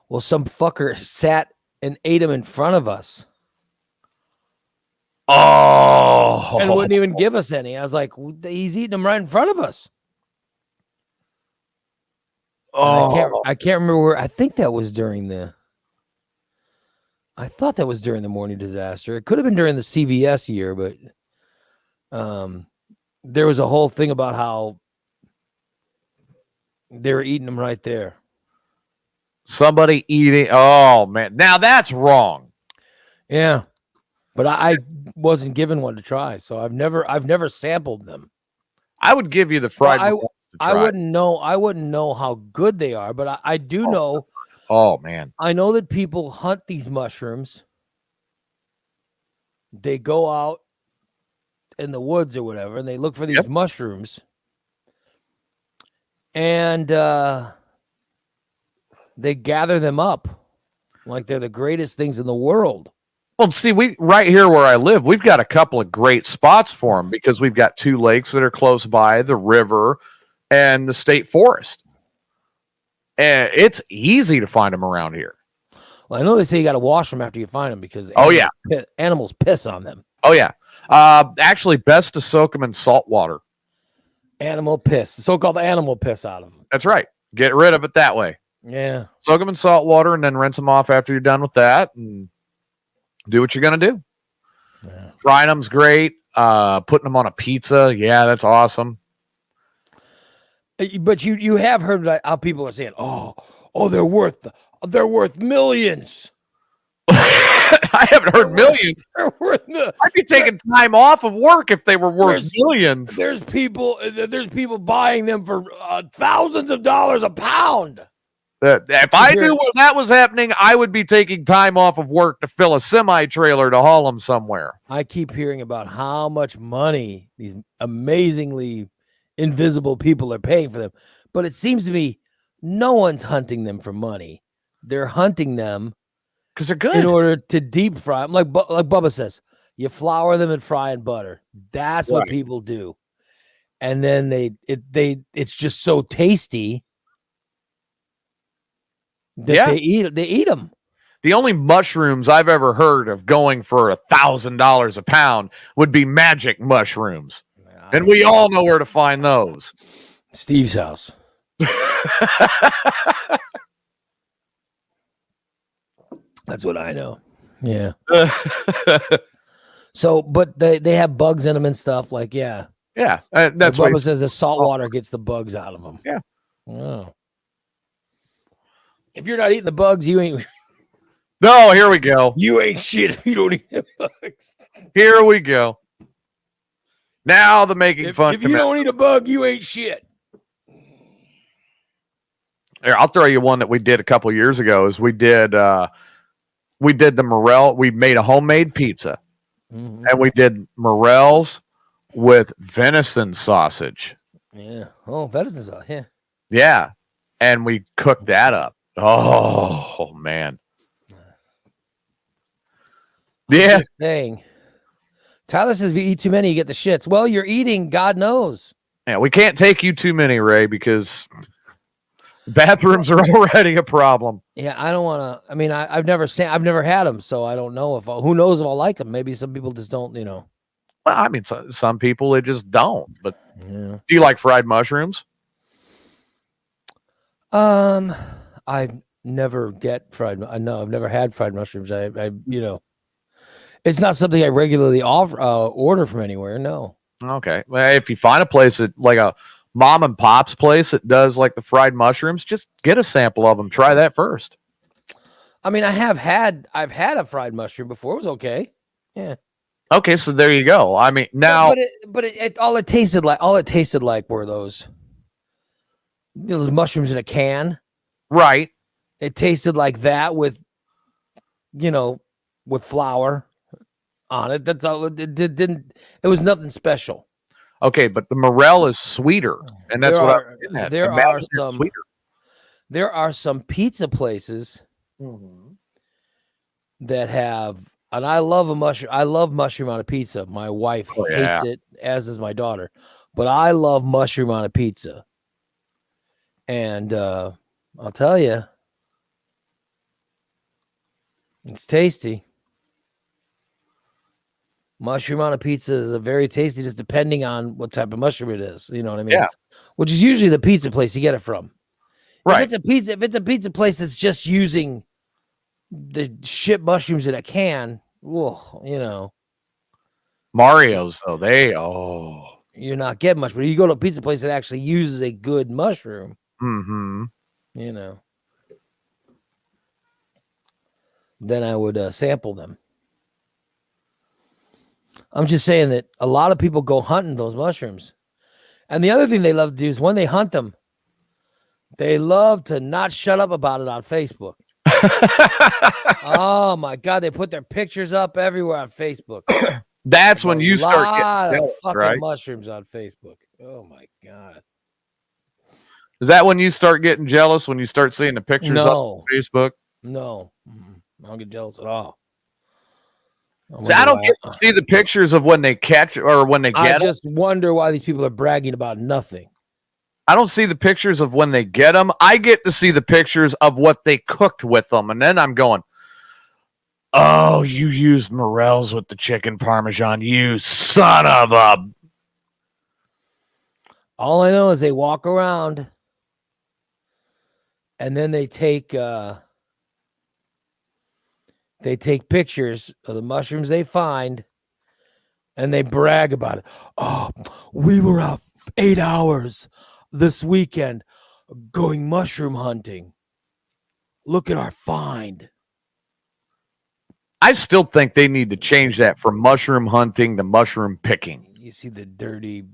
[SPEAKER 2] Well, some fucker sat and ate them in front of us.
[SPEAKER 3] Oh,
[SPEAKER 2] and wouldn't even give us any. I was like, he's eating them right in front of us.
[SPEAKER 3] Oh,
[SPEAKER 2] I can't remember where. I think that was during the. I thought that was during the morning disaster. It could have been during the CBS year, but there was a whole thing about how they were eating them right there.
[SPEAKER 3] Somebody eating. Oh man, now that's wrong.
[SPEAKER 2] Yeah. but I wasn't given one to try, so I've never sampled them.
[SPEAKER 3] I would give you the fried.
[SPEAKER 2] Well,
[SPEAKER 3] mushrooms to
[SPEAKER 2] I
[SPEAKER 3] try.
[SPEAKER 2] wouldn't know how good they are, but I do know.
[SPEAKER 3] Oh man,
[SPEAKER 2] I know that people hunt these mushrooms. They go out in the woods or whatever, and they look for these mushrooms, and they gather them up like they're the greatest things in the world.
[SPEAKER 3] Well, see, we right here where I live, we've got a couple of great spots for them because we've got 2 lakes that are close by, the river and the state forest. And it's easy to find them around here.
[SPEAKER 2] Well, I know they say you got to wash them after you find them because animals piss on them.
[SPEAKER 3] Oh yeah. Actually, best to soak them in salt water.
[SPEAKER 2] Animal piss, so-called animal piss out of them.
[SPEAKER 3] That's right. Get rid of it that way.
[SPEAKER 2] Yeah.
[SPEAKER 3] Soak them in salt water and then rinse them off after you're done with that, and do what you're gonna do.
[SPEAKER 2] Yeah.
[SPEAKER 3] Frying them's great. Putting them on a pizza, yeah, that's awesome.
[SPEAKER 2] But you have heard how people are saying, oh, they're worth millions.
[SPEAKER 3] I haven't heard millions.
[SPEAKER 2] They're worth
[SPEAKER 3] I'd be taking time off of work if they were worth millions.
[SPEAKER 2] There's people buying them for thousands of dollars a pound.
[SPEAKER 3] If I knew where that was happening, I would be taking time off of work to fill a semi-trailer to haul them somewhere.
[SPEAKER 2] I keep hearing about how much money these amazingly invisible people are paying for them. But it seems to me no one's hunting them for money. They're hunting them
[SPEAKER 3] because they're good
[SPEAKER 2] in order to deep fry them. Like Bubba says, you flour them and fry in butter. That's what people do. And then it's just so tasty that they eat them.
[SPEAKER 3] The only mushrooms I've ever heard of going for $1,000 a pound would be magic mushrooms. And we all know where to find those.
[SPEAKER 2] Steve's house. That's what I know. Yeah. So, but they have bugs in them and stuff. Like, yeah.
[SPEAKER 3] Yeah. That's
[SPEAKER 2] what Bubba says. The salt water gets the bugs out of them.
[SPEAKER 3] Yeah.
[SPEAKER 2] Oh. If you're not eating the bugs, you ain't.
[SPEAKER 3] No, here we go.
[SPEAKER 2] You ain't shit if you don't eat the bugs.
[SPEAKER 3] Here we go. Now the making fun.
[SPEAKER 2] If you don't eat a bug, you ain't shit.
[SPEAKER 3] Here, I'll throw you one that we did a couple years ago. Is we did the morel. We made a homemade pizza, and we did morels with venison sausage.
[SPEAKER 2] Yeah. Oh, venison sausage. Yeah.
[SPEAKER 3] Yeah, and we cooked that up. Oh man. Yeah.
[SPEAKER 2] Saying. Tyler says if you eat too many, you get the shits. Well, you're eating, God knows.
[SPEAKER 3] Yeah, we can't take you too many, Ray, because bathrooms are already a problem.
[SPEAKER 2] Yeah, I don't want to. I mean, I've never had them, so I don't know who knows if I'll like them. Maybe some people just don't,
[SPEAKER 3] Well, I mean, some people they just don't. But do you like fried mushrooms?
[SPEAKER 2] I never get fried. I know I've never had fried mushrooms. It's not something I regularly order from anywhere. No.
[SPEAKER 3] Okay. Well, if you find a place that like a mom and pop's place that does like the fried mushrooms, just get a sample of them. Try that first.
[SPEAKER 2] I mean, I've had a fried mushroom before. It was okay. Yeah.
[SPEAKER 3] Okay, so there you go. I mean, now,
[SPEAKER 2] but all it tasted like were those mushrooms in a can.
[SPEAKER 3] Right.
[SPEAKER 2] It tasted like that with flour on it. That's all. It didn't. It was nothing special.
[SPEAKER 3] Okay, but the morel is sweeter, and that's
[SPEAKER 2] there are some pizza places that have, and I love a mushroom. I love mushroom on a pizza. My wife hates it, as does my daughter, but I love mushroom on a pizza. And I'll tell you, it's tasty. Mushroom on a pizza is a very tasty, just depending on what type of mushroom it is. You know what I mean?
[SPEAKER 3] Yeah.
[SPEAKER 2] Which is usually the pizza place you get it from.
[SPEAKER 3] Right.
[SPEAKER 2] If it's a pizza place that's just using the shit mushrooms in a can,
[SPEAKER 3] Mario's though,
[SPEAKER 2] you're not getting much. But you go to a pizza place that actually uses a good mushroom, then I would sample them. I'm just saying that a lot of people go hunting those mushrooms. And the other thing they love to do is when they hunt them, they love to not shut up about it on Facebook. Oh my God, they put their pictures up everywhere on Facebook.
[SPEAKER 3] That's when you start getting
[SPEAKER 2] of
[SPEAKER 3] jealous,
[SPEAKER 2] fucking
[SPEAKER 3] right?
[SPEAKER 2] mushrooms on Facebook. Oh my God.
[SPEAKER 3] Is that when you start getting jealous, when you start seeing the pictures up on Facebook?
[SPEAKER 2] No. I don't get jealous at all.
[SPEAKER 3] See, I don't get to see the pictures of when they catch or when they get
[SPEAKER 2] I just wonder why these people are bragging about nothing.
[SPEAKER 3] I don't see the pictures of when they get them. I get to see the pictures of what they cooked with them. And then I'm going, oh, you used morels with the chicken parmesan, you son of a...
[SPEAKER 2] All I know is they walk around and then they take pictures of the mushrooms they find and they brag about it. Oh, we were out 8 hours this weekend going mushroom hunting. Look at our find.
[SPEAKER 3] I still think they need to change that from mushroom hunting to mushroom picking.
[SPEAKER 2] You see the dirty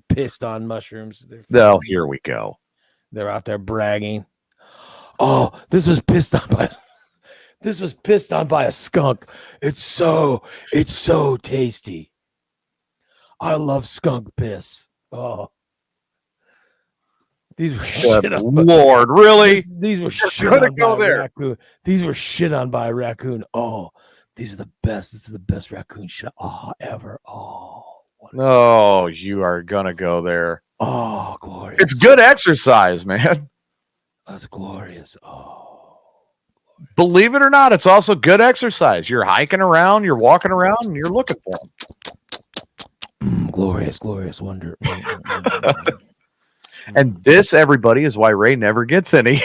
[SPEAKER 2] pissed on mushrooms.
[SPEAKER 3] Oh, here we go.
[SPEAKER 2] They're out there bragging. Oh, this was pissed on by a skunk. It's so tasty. I love skunk piss. Oh, these were shit on.
[SPEAKER 3] Lord, really?
[SPEAKER 2] These were shit on by a raccoon. These were shit on by a raccoon. Oh, these are the best. This is the best raccoon shit ever. Oh,
[SPEAKER 3] you are gonna go there.
[SPEAKER 2] Oh, glorious!
[SPEAKER 3] It's good exercise, man.
[SPEAKER 2] That's glorious. Oh,
[SPEAKER 3] believe it or not, it's also good exercise. You're hiking around, you're walking around, and you're looking for them.
[SPEAKER 2] Glorious wonder.
[SPEAKER 3] And this, everybody, is why Ray never gets any.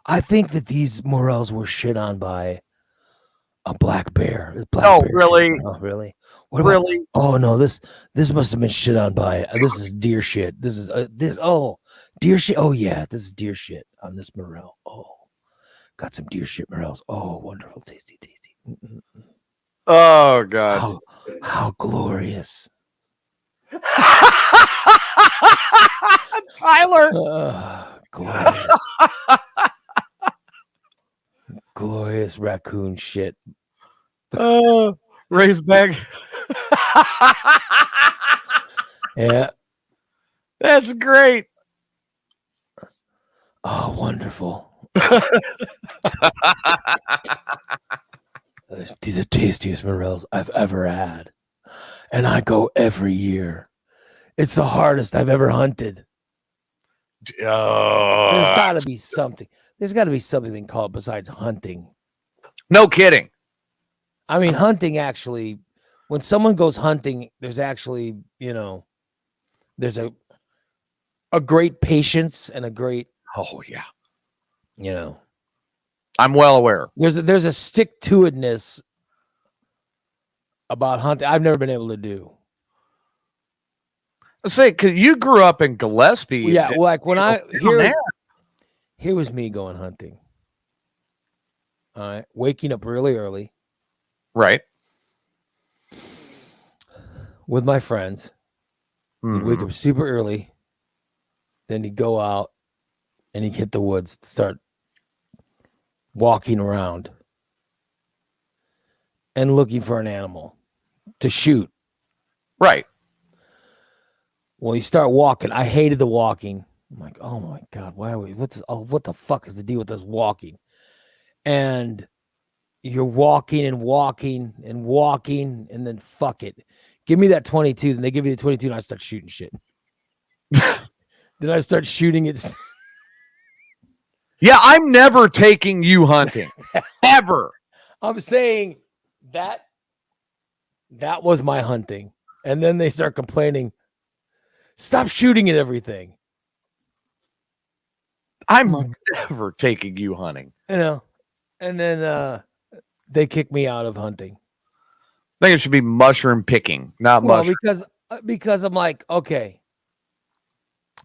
[SPEAKER 2] I think that these morels were shit on by a black bear.
[SPEAKER 3] Really?
[SPEAKER 2] Oh, really?
[SPEAKER 3] Really?
[SPEAKER 2] Oh no, this must have been shit on by. This is deer shit. This is deer shit. Oh yeah, this is deer shit on this morel. Oh, got some deer shit morels. Oh, wonderful, tasty.
[SPEAKER 3] Oh God,
[SPEAKER 2] how glorious.
[SPEAKER 3] Tyler.
[SPEAKER 2] Glorious. Glorious raccoon shit.
[SPEAKER 3] Ray's bag.
[SPEAKER 2] Yeah.
[SPEAKER 3] That's great.
[SPEAKER 2] Oh, wonderful. These are the tastiest morels I've ever had. And I go every year. It's the hardest I've ever hunted. There's got to be something. There's got to be something called besides hunting.
[SPEAKER 3] No kidding.
[SPEAKER 2] I mean, hunting actually, when someone goes hunting, there's actually, there's a great patience and a great.
[SPEAKER 3] Oh, yeah.
[SPEAKER 2] I'm
[SPEAKER 3] well aware.
[SPEAKER 2] There's a stick-to-itness about hunting I've never been able to do.
[SPEAKER 3] Let's say, because you grew up in Gillespie.
[SPEAKER 2] Yeah, like when here was me going hunting. All right, waking up really early.
[SPEAKER 3] Right.
[SPEAKER 2] With my friends. He'd wake up super early. Then he'd go out and he'd hit the woods to start walking around and looking for an animal to shoot.
[SPEAKER 3] Right.
[SPEAKER 2] Well, you start walking. I hated the walking. I'm like, oh my God, why are we? What the fuck is the deal with this walking? And you're walking and walking and walking, and then fuck it. Give me that 22. Then they give you the 22, and I start shooting shit. Then I start shooting it.
[SPEAKER 3] Yeah, I'm never taking you hunting. Ever.
[SPEAKER 2] I'm saying that was my hunting. And then they start complaining. Stop shooting at everything.
[SPEAKER 3] I'm never taking you hunting.
[SPEAKER 2] And then they kick me out of hunting.
[SPEAKER 3] I think it should be mushroom picking, not mushroom.
[SPEAKER 2] Because I'm like, okay,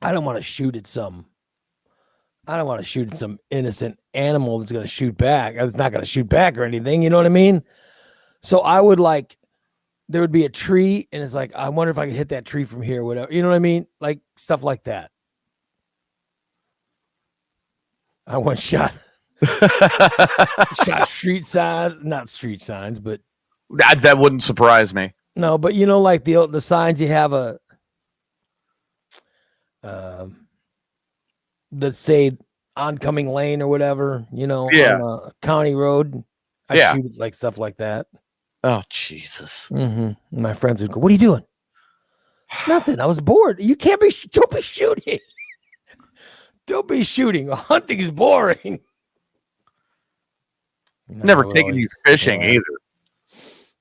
[SPEAKER 2] I don't want to shoot at some I don't want to shoot some innocent animal that's going to shoot back. It's not going to shoot back or anything. You know what I mean? So I would like, there would be a tree, and it's like, I wonder if I could hit that tree from here, or whatever. You know what I mean? Like stuff like that. I once shot street signs, not street signs, but
[SPEAKER 3] that wouldn't surprise me.
[SPEAKER 2] no, but you know, like the signs you have that say oncoming lane or whatever, you know,
[SPEAKER 3] Yeah.
[SPEAKER 2] on a county road. I
[SPEAKER 3] Yeah.
[SPEAKER 2] shoot like stuff like that.
[SPEAKER 3] Oh, Jesus.
[SPEAKER 2] Mm-hmm. My friends would go, "What are you doing?" Nothing. I was bored. You can't be. Don't be shooting. Don't be shooting. Hunting is boring.
[SPEAKER 3] Never taken you fishing either.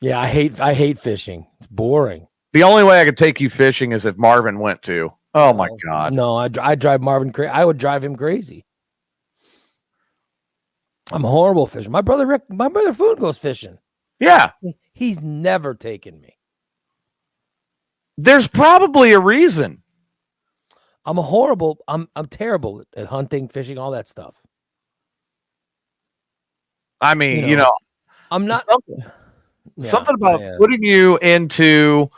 [SPEAKER 2] Yeah, I hate fishing. It's boring.
[SPEAKER 3] The only way I could take you fishing is if Marvin went to. Oh my God.
[SPEAKER 2] No, I drive Marvin crazy. I would drive him crazy. I'm horrible fishing. My brother Food goes fishing.
[SPEAKER 3] Yeah.
[SPEAKER 2] He's never taken me.
[SPEAKER 3] There's probably a reason.
[SPEAKER 2] I'm terrible at hunting, fishing, all that stuff.
[SPEAKER 3] I mean, you know
[SPEAKER 2] I'm not
[SPEAKER 3] something about putting you into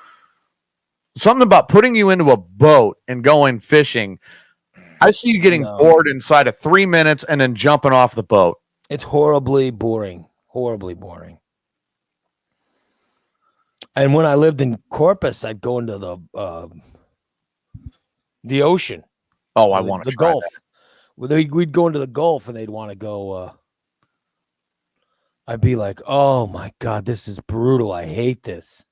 [SPEAKER 3] a boat and going fishing. I see you getting bored inside of 3 minutes and then jumping off the boat.
[SPEAKER 2] It's horribly boring. Horribly boring. And when I lived in Corpus, I'd go into the ocean.
[SPEAKER 3] Oh, I want to
[SPEAKER 2] the Gulf. We'd go into the Gulf, and they'd want to go. I'd be like, "Oh my God, this is brutal. I hate this."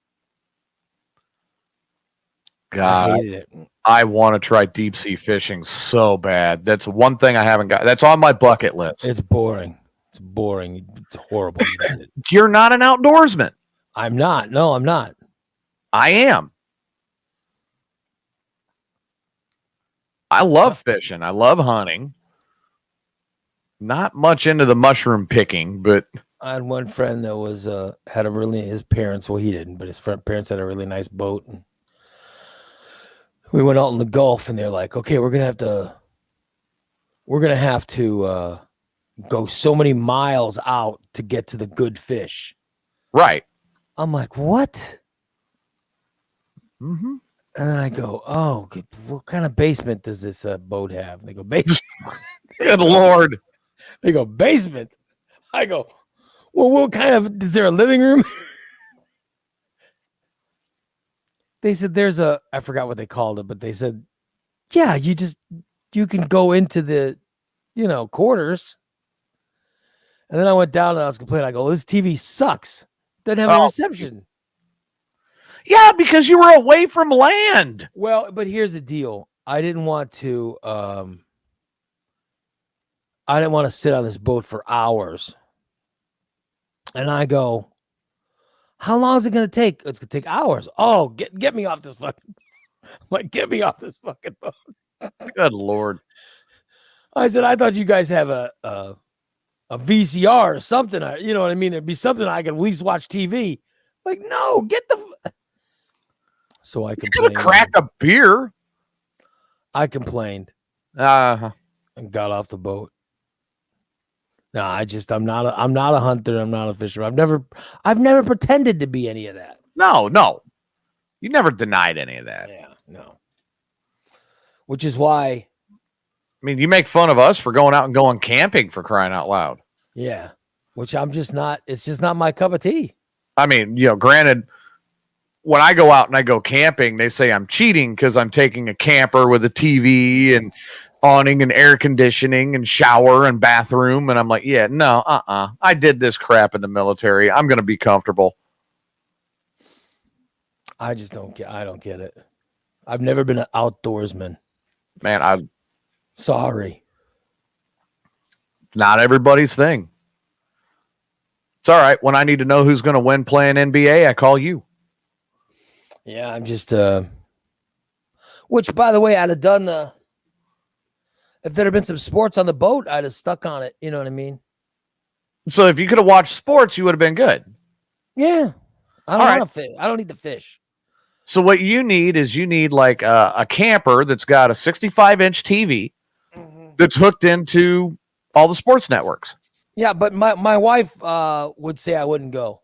[SPEAKER 3] God,
[SPEAKER 2] I hated it.
[SPEAKER 3] I want to try deep sea fishing so bad. That's one thing I haven't got. That's on my bucket list.
[SPEAKER 2] It's boring. It's boring. It's horrible.
[SPEAKER 3] You're not an outdoorsman.
[SPEAKER 2] I'm not. No, I'm not.
[SPEAKER 3] I am. I love fishing. I love hunting. Not much into the mushroom picking, but
[SPEAKER 2] I had one friend that was his parents. Well, he didn't, but his parents had a really nice boat, and we went out in the Gulf, and they're like, "Okay, we're gonna have to go so many miles out to get to the good fish."
[SPEAKER 3] Right.
[SPEAKER 2] I'm like, "What?"
[SPEAKER 3] Mm-hmm.
[SPEAKER 2] And then I go, "Oh, what kind of basement does this boat have?" And they go, "Basement."
[SPEAKER 3] Good Lord.
[SPEAKER 2] They go, "Basement." I go, "Well, what kind of? Is there a living room?" They said I forgot what they called it, but they said, "Yeah, you can go into the, quarters." And then I went down and I was complaining. I go, "This TV sucks. Doesn't have any reception."
[SPEAKER 3] Yeah, because you were away from land.
[SPEAKER 2] Well, but here's the deal. I didn't want to sit on this boat for hours. And I go, "How long is it going to take?" "It's going to take hours." "Oh, get me off this fucking get me off this fucking boat."
[SPEAKER 3] Good Lord.
[SPEAKER 2] I said, "I thought you guys have a VCR or something. You know what I mean? It'd be something I could at least watch TV." Like, no, get the. So I complained.
[SPEAKER 3] Crack a beer.
[SPEAKER 2] I complained.
[SPEAKER 3] And
[SPEAKER 2] got off the boat. No, I'm not a hunter. I'm not a fisherman. I've never pretended to be any of that.
[SPEAKER 3] No. You never denied any of that.
[SPEAKER 2] Yeah, no. Which is why.
[SPEAKER 3] I mean, you make fun of us for going out and going camping, for crying out loud.
[SPEAKER 2] Yeah. Which I'm just not. It's just not my cup of tea.
[SPEAKER 3] I mean, granted, when I go out and I go camping, they say I'm cheating because I'm taking a camper with a TV and awning and air conditioning and shower and bathroom. And I'm like, yeah, no, I did this crap in the military. I'm going to be comfortable.
[SPEAKER 2] I just don't get it. I've never been an outdoorsman.
[SPEAKER 3] Man,
[SPEAKER 2] Sorry.
[SPEAKER 3] Not everybody's thing. It's all right. When I need to know who's going to win playing NBA, I call you.
[SPEAKER 2] Yeah, I'm just which, by the way, I'd have done if there had been some sports on the boat, I'd have stuck on it. You know what I mean?
[SPEAKER 3] So if you could have watched sports, you would have been good.
[SPEAKER 2] Yeah. I don't want to fish. I don't need to fish.
[SPEAKER 3] So what you need is like a camper that's got a 65-inch TV, that's hooked into all the sports networks.
[SPEAKER 2] Yeah, but my wife would say I wouldn't go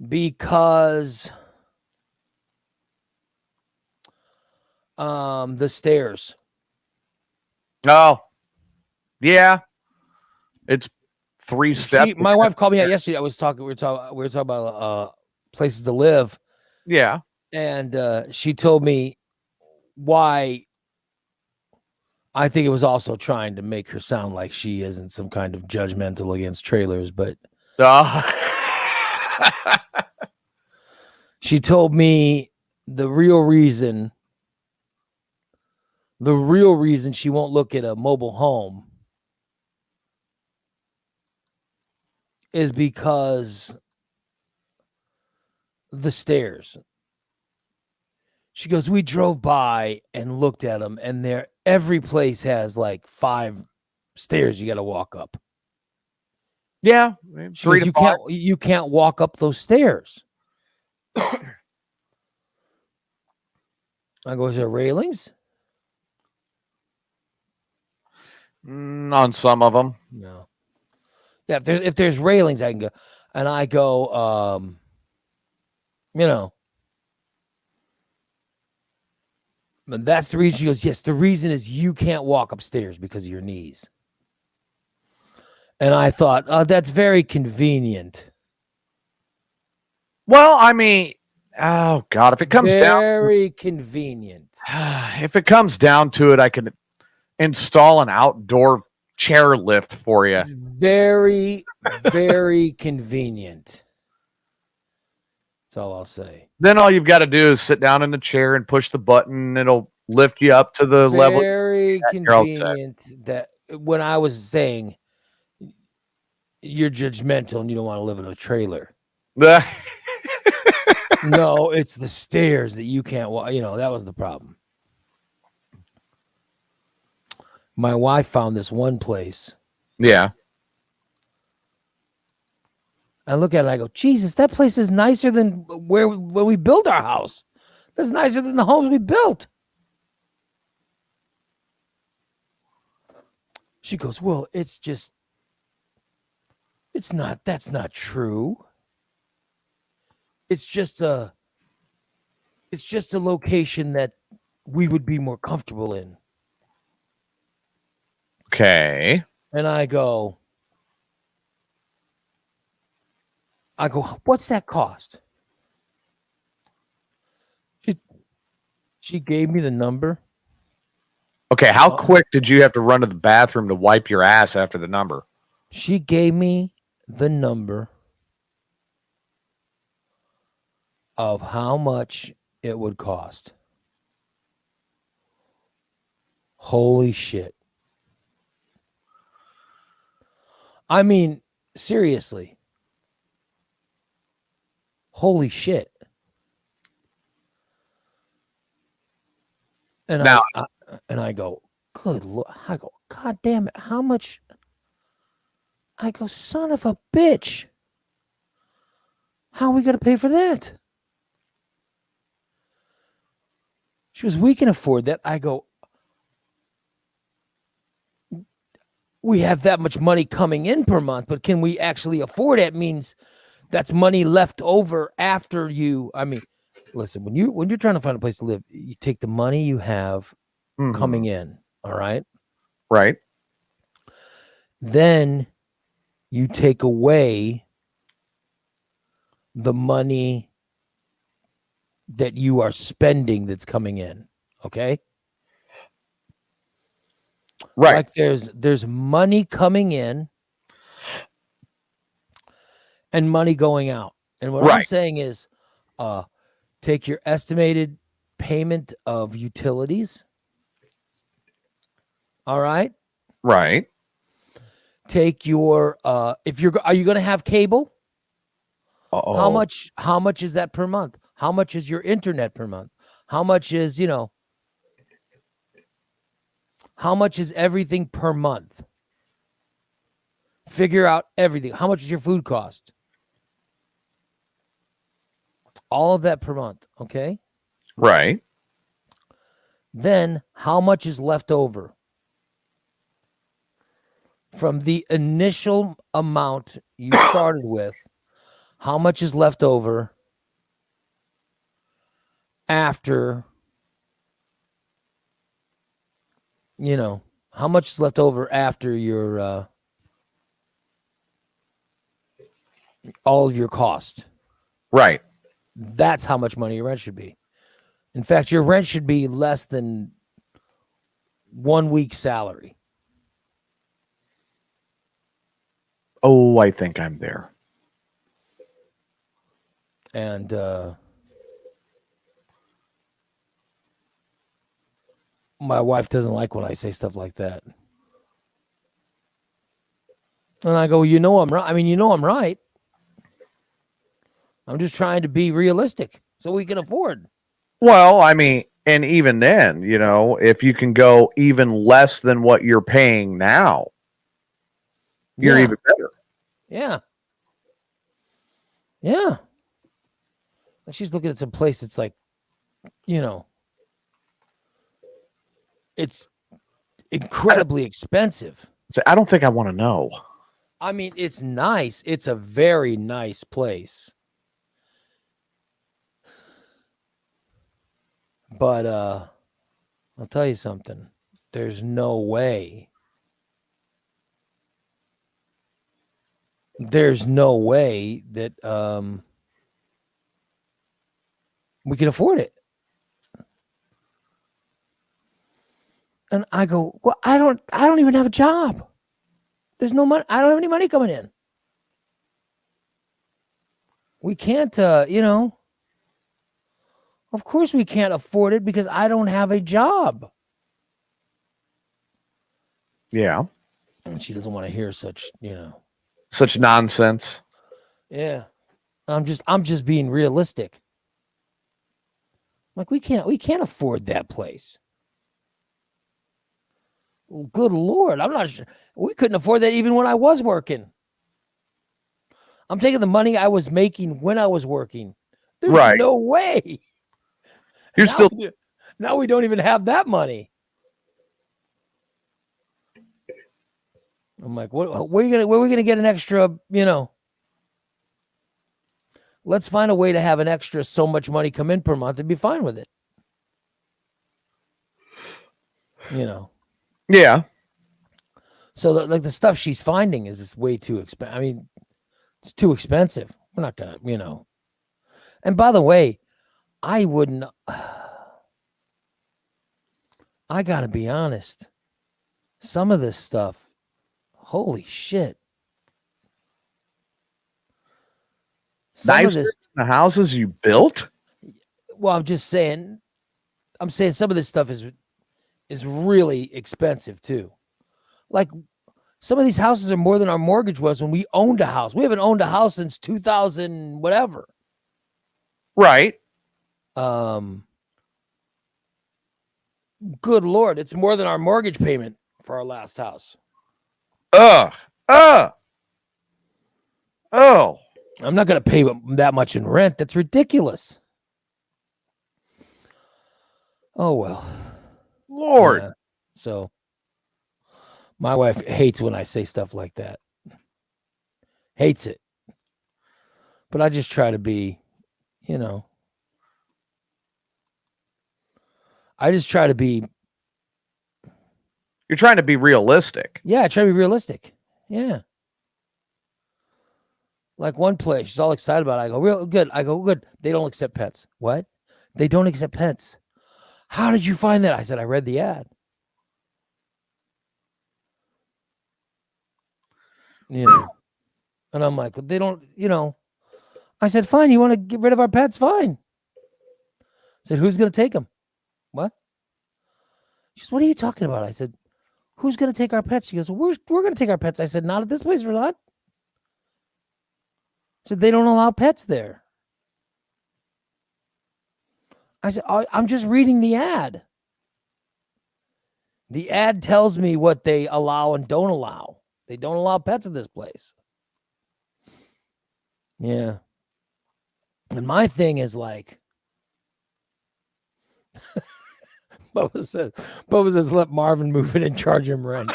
[SPEAKER 2] because the stairs.
[SPEAKER 3] Oh, yeah. It's 3 steps.
[SPEAKER 2] My wife called me out yesterday. We were talking about places to live,
[SPEAKER 3] Yeah.
[SPEAKER 2] and she told me why. I think it was also trying to make her sound like she isn't some kind of judgmental against trailers, but she told me the real reason she won't look at a mobile home is because the stairs. She goes, we drove by and looked at them, and every place has like 5 stairs you got to walk up.
[SPEAKER 3] Yeah.
[SPEAKER 2] She goes, you can't walk up those stairs. I go, is there railings?
[SPEAKER 3] On some of them.
[SPEAKER 2] No. Yeah, if there's railings, I can go. And I go, and that's the reason. She goes, yes, the reason is you can't walk upstairs because of your knees. And I thought, that's very convenient.
[SPEAKER 3] Well, I mean, oh God, if it comes
[SPEAKER 2] very convenient.
[SPEAKER 3] If it comes down to it, I can install an outdoor chair lift for you.
[SPEAKER 2] Very, very convenient. That's all I'll say.
[SPEAKER 3] Then all you've got to do is sit down in the chair and push the button. It'll lift you up to the level.
[SPEAKER 2] Very convenient. That when I was saying you're judgmental and you don't want to live in a trailer. No, it's the stairs that you can't walk. That was the problem. My wife found this one place.
[SPEAKER 3] Yeah.
[SPEAKER 2] I look at it, I go, Jesus, that place is nicer than when we built our house. That's nicer than the homes we built. She goes, well, that's not true. It's just a location that we would be more comfortable in.
[SPEAKER 3] Okay.
[SPEAKER 2] And I go, what's that cost? She gave me the number.
[SPEAKER 3] Okay, how quick did you have to run to the bathroom to wipe your ass after the number?
[SPEAKER 2] She gave me the number of how much it would cost. Holy shit. I mean, seriously. Holy shit. And now, I go, good Lord. I go, God damn it. How much? I go, son of a bitch. How are we going to pay for that? She goes, we can afford that. I go, we have that much money coming in per month, but can we actually afford it? Means that's money left over after you. I mean, listen, when you're trying to find a place to live, you take the money you have coming in. All right.
[SPEAKER 3] Right.
[SPEAKER 2] Then you take away the money that you are spending that's coming in. Okay.
[SPEAKER 3] Right.
[SPEAKER 2] Like there's money coming in and money going out. And what I'm saying is take your estimated payment of utilities. All right.
[SPEAKER 3] Right.
[SPEAKER 2] Take your are you going to have cable?
[SPEAKER 3] Uh-oh.
[SPEAKER 2] How much is that per month? How much is your internet per month? How much is, how much is everything per month? Figure out everything. How much is your food cost? All of that per month, okay?
[SPEAKER 3] Right.
[SPEAKER 2] then how much is left over from the initial amount you started with? How much is left over after, how much is left over after your all of your cost?
[SPEAKER 3] Right.
[SPEAKER 2] That's how much money your rent should be. In fact, your rent should be less than 1 week's salary.
[SPEAKER 3] Oh, I think I'm there.
[SPEAKER 2] And my wife doesn't like when I say stuff like that. And I go, I'm right. I mean, I'm right. I'm just trying to be realistic so we can afford.
[SPEAKER 3] Well, I mean, and even then, if you can go even less than what you're paying now, you're even better.
[SPEAKER 2] Yeah. Yeah. And she's looking at some place that's like, it's incredibly expensive.
[SPEAKER 3] So I don't think I want to know.
[SPEAKER 2] I mean, it's nice. It's a very nice place. But I'll tell you something. There's no way. There's no way that we can afford it. And I go, well, I don't even have a job. There's no money. I don't have any money coming in. We can't, of course we can't afford it because I don't have a job.
[SPEAKER 3] Yeah.
[SPEAKER 2] And she doesn't want to hear such,
[SPEAKER 3] Such nonsense.
[SPEAKER 2] Yeah. I'm just being realistic. Like we can't afford that place. Well, good Lord. I'm not sure. We couldn't afford that even when I was working. I'm taking the money I was making when I was working. There's no way.
[SPEAKER 3] You're still.
[SPEAKER 2] Now we don't even have that money. I'm like, where are we gonna get an extra, Let's find a way to have an extra so much money come in per month and be fine with it.
[SPEAKER 3] Yeah.
[SPEAKER 2] So the stuff she's finding is just way too expensive. I mean, it's too expensive. We're not gonna, And by the way, I wouldn't. I gotta be honest. Some of this stuff, holy shit. Some of this,
[SPEAKER 3] the houses you built.
[SPEAKER 2] Well, I'm saying some of this stuff is really expensive too. Like some of these houses are more than our mortgage was when we owned a house. We haven't owned a house since 2000 whatever.
[SPEAKER 3] Right.
[SPEAKER 2] Good Lord, it's more than our mortgage payment for our last house.
[SPEAKER 3] Oh.
[SPEAKER 2] I'm not going to pay that much in rent. That's ridiculous. Oh, well.
[SPEAKER 3] Lord.
[SPEAKER 2] Yeah. So my wife hates when I say stuff like that. Hates it. But I just try to be, I just try to be.
[SPEAKER 3] You're trying to be realistic.
[SPEAKER 2] Yeah, I try to be realistic. Yeah. Like one place, she's all excited about it. I go, real good. I go, good. They don't accept pets. What? They don't accept pets. How did you find that? I said, I read the ad. And I'm like, they don't, I said, fine. You want to get rid of our pets? Fine. I said, who's going to take them? What? She goes, what are you talking about? I said, who's going to take our pets? She goes, we're going to take our pets. I said, not at this place, we're not. I said, they don't allow pets there. I said, I'm just reading the ad. The ad tells me what they allow and don't allow. They don't allow pets in this place. Yeah. And my thing is like, Bubba says, let Marvin move in and charge him rent.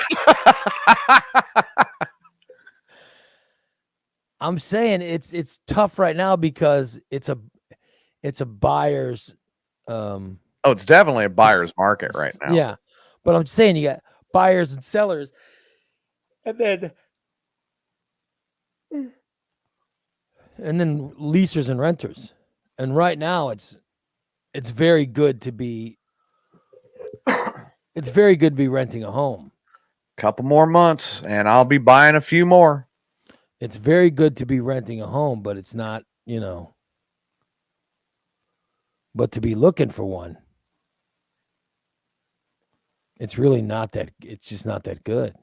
[SPEAKER 2] I'm saying it's tough right now because it's a buyer's
[SPEAKER 3] Oh, it's definitely a buyer's market right now.
[SPEAKER 2] Yeah. But I'm saying you got buyers and sellers, and then leasers and renters. And right now it's very good to be renting a home.
[SPEAKER 3] Couple more months and I'll be buying a few more.
[SPEAKER 2] It's very good to be renting a home, but it's not, but to be looking for one, it's really not that, it's just not that good.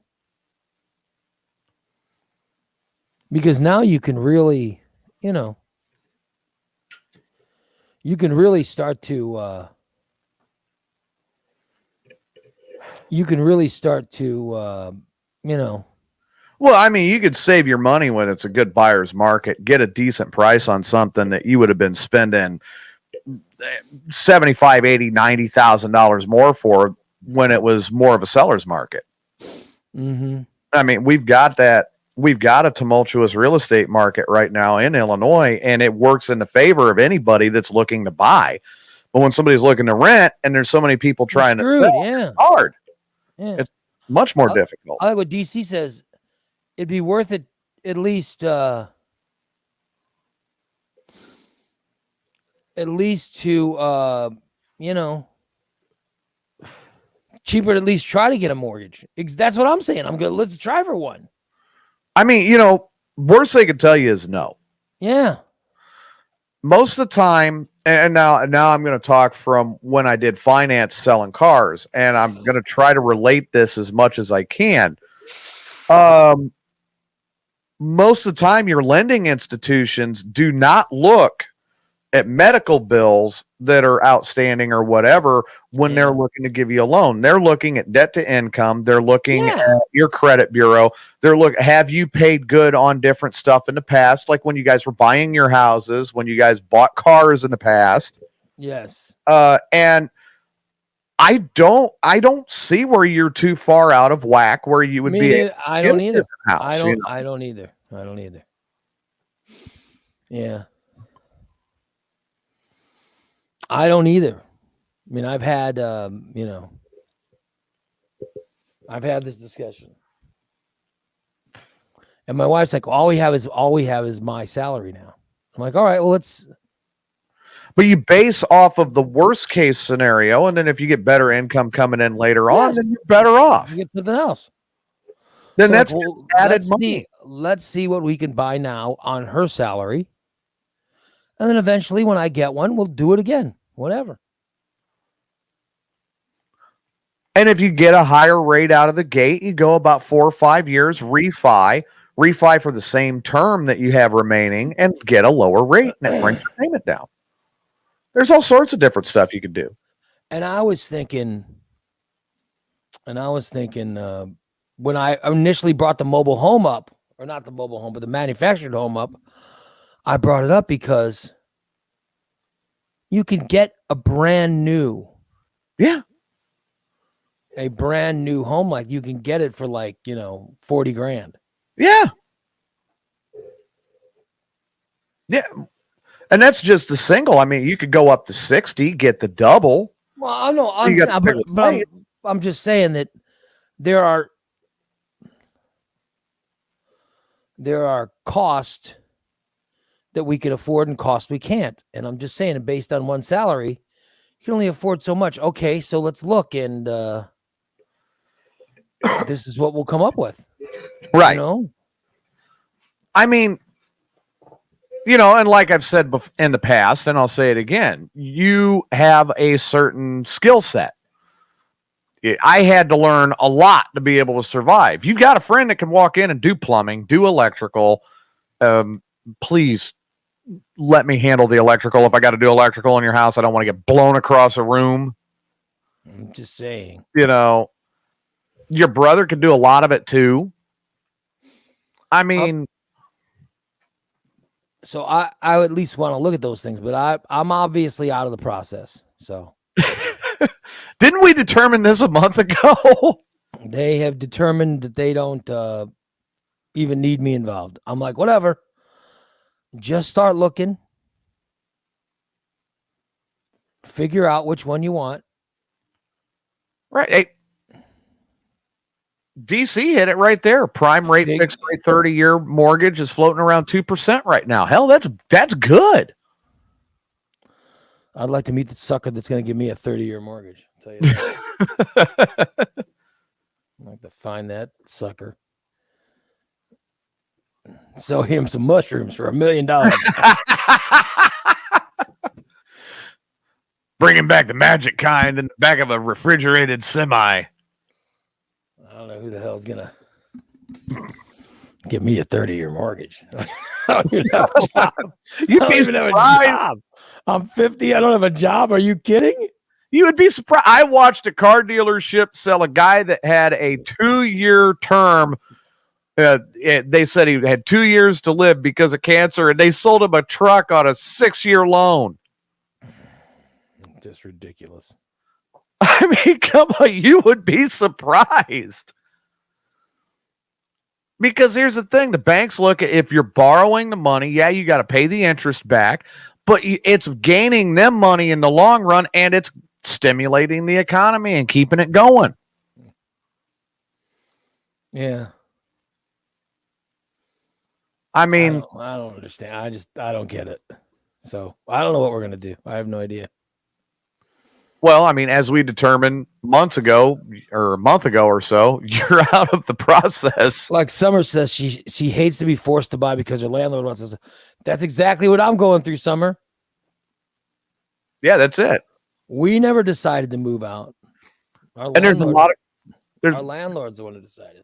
[SPEAKER 2] Because now you can really, you can really start to,
[SPEAKER 3] Well, I mean, you could save your money when it's a good buyer's market, get a decent price on something that you would have been spending $75,000, $80,000, $90,000 more for when it was more of a seller's market.
[SPEAKER 2] Mm-hmm.
[SPEAKER 3] I mean, we've got a tumultuous real estate market right now in Illinois, and it works in the favor of anybody that's looking to buy. But when somebody's looking to rent and there's so many people trying to sell,
[SPEAKER 2] yeah.
[SPEAKER 3] it's hard.
[SPEAKER 2] Yeah.
[SPEAKER 3] It's much more difficult.
[SPEAKER 2] I like what DC says. It'd be worth it at least to cheaper to at least try to get a mortgage. That's what I'm saying. I'm good. Let's try for one.
[SPEAKER 3] I mean, worst they could tell you is no.
[SPEAKER 2] Yeah.
[SPEAKER 3] Most of the time, and now I'm going to talk from when I did finance selling cars, and I'm going to try to relate this as much as I can. Most of the time, your lending institutions do not look at medical bills that are outstanding or whatever when they're looking to give you a loan. They're looking at debt to income. They're looking at your credit bureau. Have you paid good on different stuff in the past? Like when you guys were buying your houses, when you guys bought cars in the past.
[SPEAKER 2] Yes.
[SPEAKER 3] And I don't see where you're too far out of whack where you would be.
[SPEAKER 2] I don't either. I don't either. Yeah. I don't either. I mean, I've had, I've had this discussion, and my wife's like, all we have is my salary now. I'm like, all right, well,
[SPEAKER 3] but you base off of the worst case scenario, and then if you get better income coming in later on, then you're better off.
[SPEAKER 2] You get something else.
[SPEAKER 3] Then that's added money.
[SPEAKER 2] Let's see what we can buy now on her salary, and then eventually, when I get one, we'll do it again. Whatever.
[SPEAKER 3] And if you get a higher rate out of the gate, you go about 4 or 5 years, refi for the same term that you have remaining, and get a lower rate, and it brings your payment down. There's all sorts of different stuff you can do.
[SPEAKER 2] And I was thinking, when I initially brought the mobile home up, or not the mobile home, but the manufactured home up, I brought it up because you can get a brand new home. Like you can get it for like, $40,000.
[SPEAKER 3] Yeah. Yeah. And that's just the single. I mean, you could go up to 60, get the double.
[SPEAKER 2] Well, I know. I'm just saying that there are costs that we can afford and costs we can't. And I'm just saying that based on one salary, you can only afford so much. Okay, so let's look, and this is what we'll come up with.
[SPEAKER 3] Right. I mean, and like I've said in the past, and I'll say it again, you have a certain skill set. I had to learn a lot to be able to survive. You've got a friend that can walk in and do plumbing, do electrical. Please let me handle the electrical. If I got to do electrical in your house, I don't want to get blown across a room.
[SPEAKER 2] I'm just saying.
[SPEAKER 3] Your brother could do a lot of it too. I mean,
[SPEAKER 2] so I at least want to look at those things, but I'm obviously out of the process. So
[SPEAKER 3] Didn't we determine this a month ago?
[SPEAKER 2] They have determined that they don't even need me involved. I'm like, whatever. Just start looking. Figure out which one you want.
[SPEAKER 3] Right. Hey, DC hit it right there. Prime rate, fixed rate, 30-year mortgage is floating around 2% right now. Hell, that's good.
[SPEAKER 2] I'd like to meet the sucker that's going to give me a 30-year mortgage. I'll tell you that. I'd like to find that sucker. Sell him some mushrooms for $1 million.
[SPEAKER 3] Bringing back the magic kind in the back of a refrigerated semi.
[SPEAKER 2] I don't know who the hell's going to give me a 30-year mortgage. I don't even have a job.
[SPEAKER 3] You'd
[SPEAKER 2] I don't
[SPEAKER 3] be
[SPEAKER 2] even have a
[SPEAKER 3] surprised.
[SPEAKER 2] job. I'm 50. I don't have a job. Are you kidding?
[SPEAKER 3] You would be surprised. I watched a car dealership sell a guy that had a 2-year term. They said he had 2 years to live because of cancer, and they sold him a truck on a 6-year loan.
[SPEAKER 2] Just ridiculous.
[SPEAKER 3] I mean, come on, you would be surprised. Because here's the thing, the banks look at, if you're borrowing the money, yeah, you got to pay the interest back, but it's gaining them money in the long run, and it's stimulating the economy and keeping it going.
[SPEAKER 2] Yeah.
[SPEAKER 3] I mean,
[SPEAKER 2] I don't understand. I don't get it. So I don't know what we're going to do. I have no idea.
[SPEAKER 3] well, I mean, as we determined months ago or a month ago or so, you're out of the process.
[SPEAKER 2] Like Summer says, she hates to be forced to buy because her landlord wants us. That's exactly what I'm going through, Summer.
[SPEAKER 3] Yeah, that's it.
[SPEAKER 2] We never decided to move out.
[SPEAKER 3] And there's a lot of
[SPEAKER 2] our landlord's the one who decided.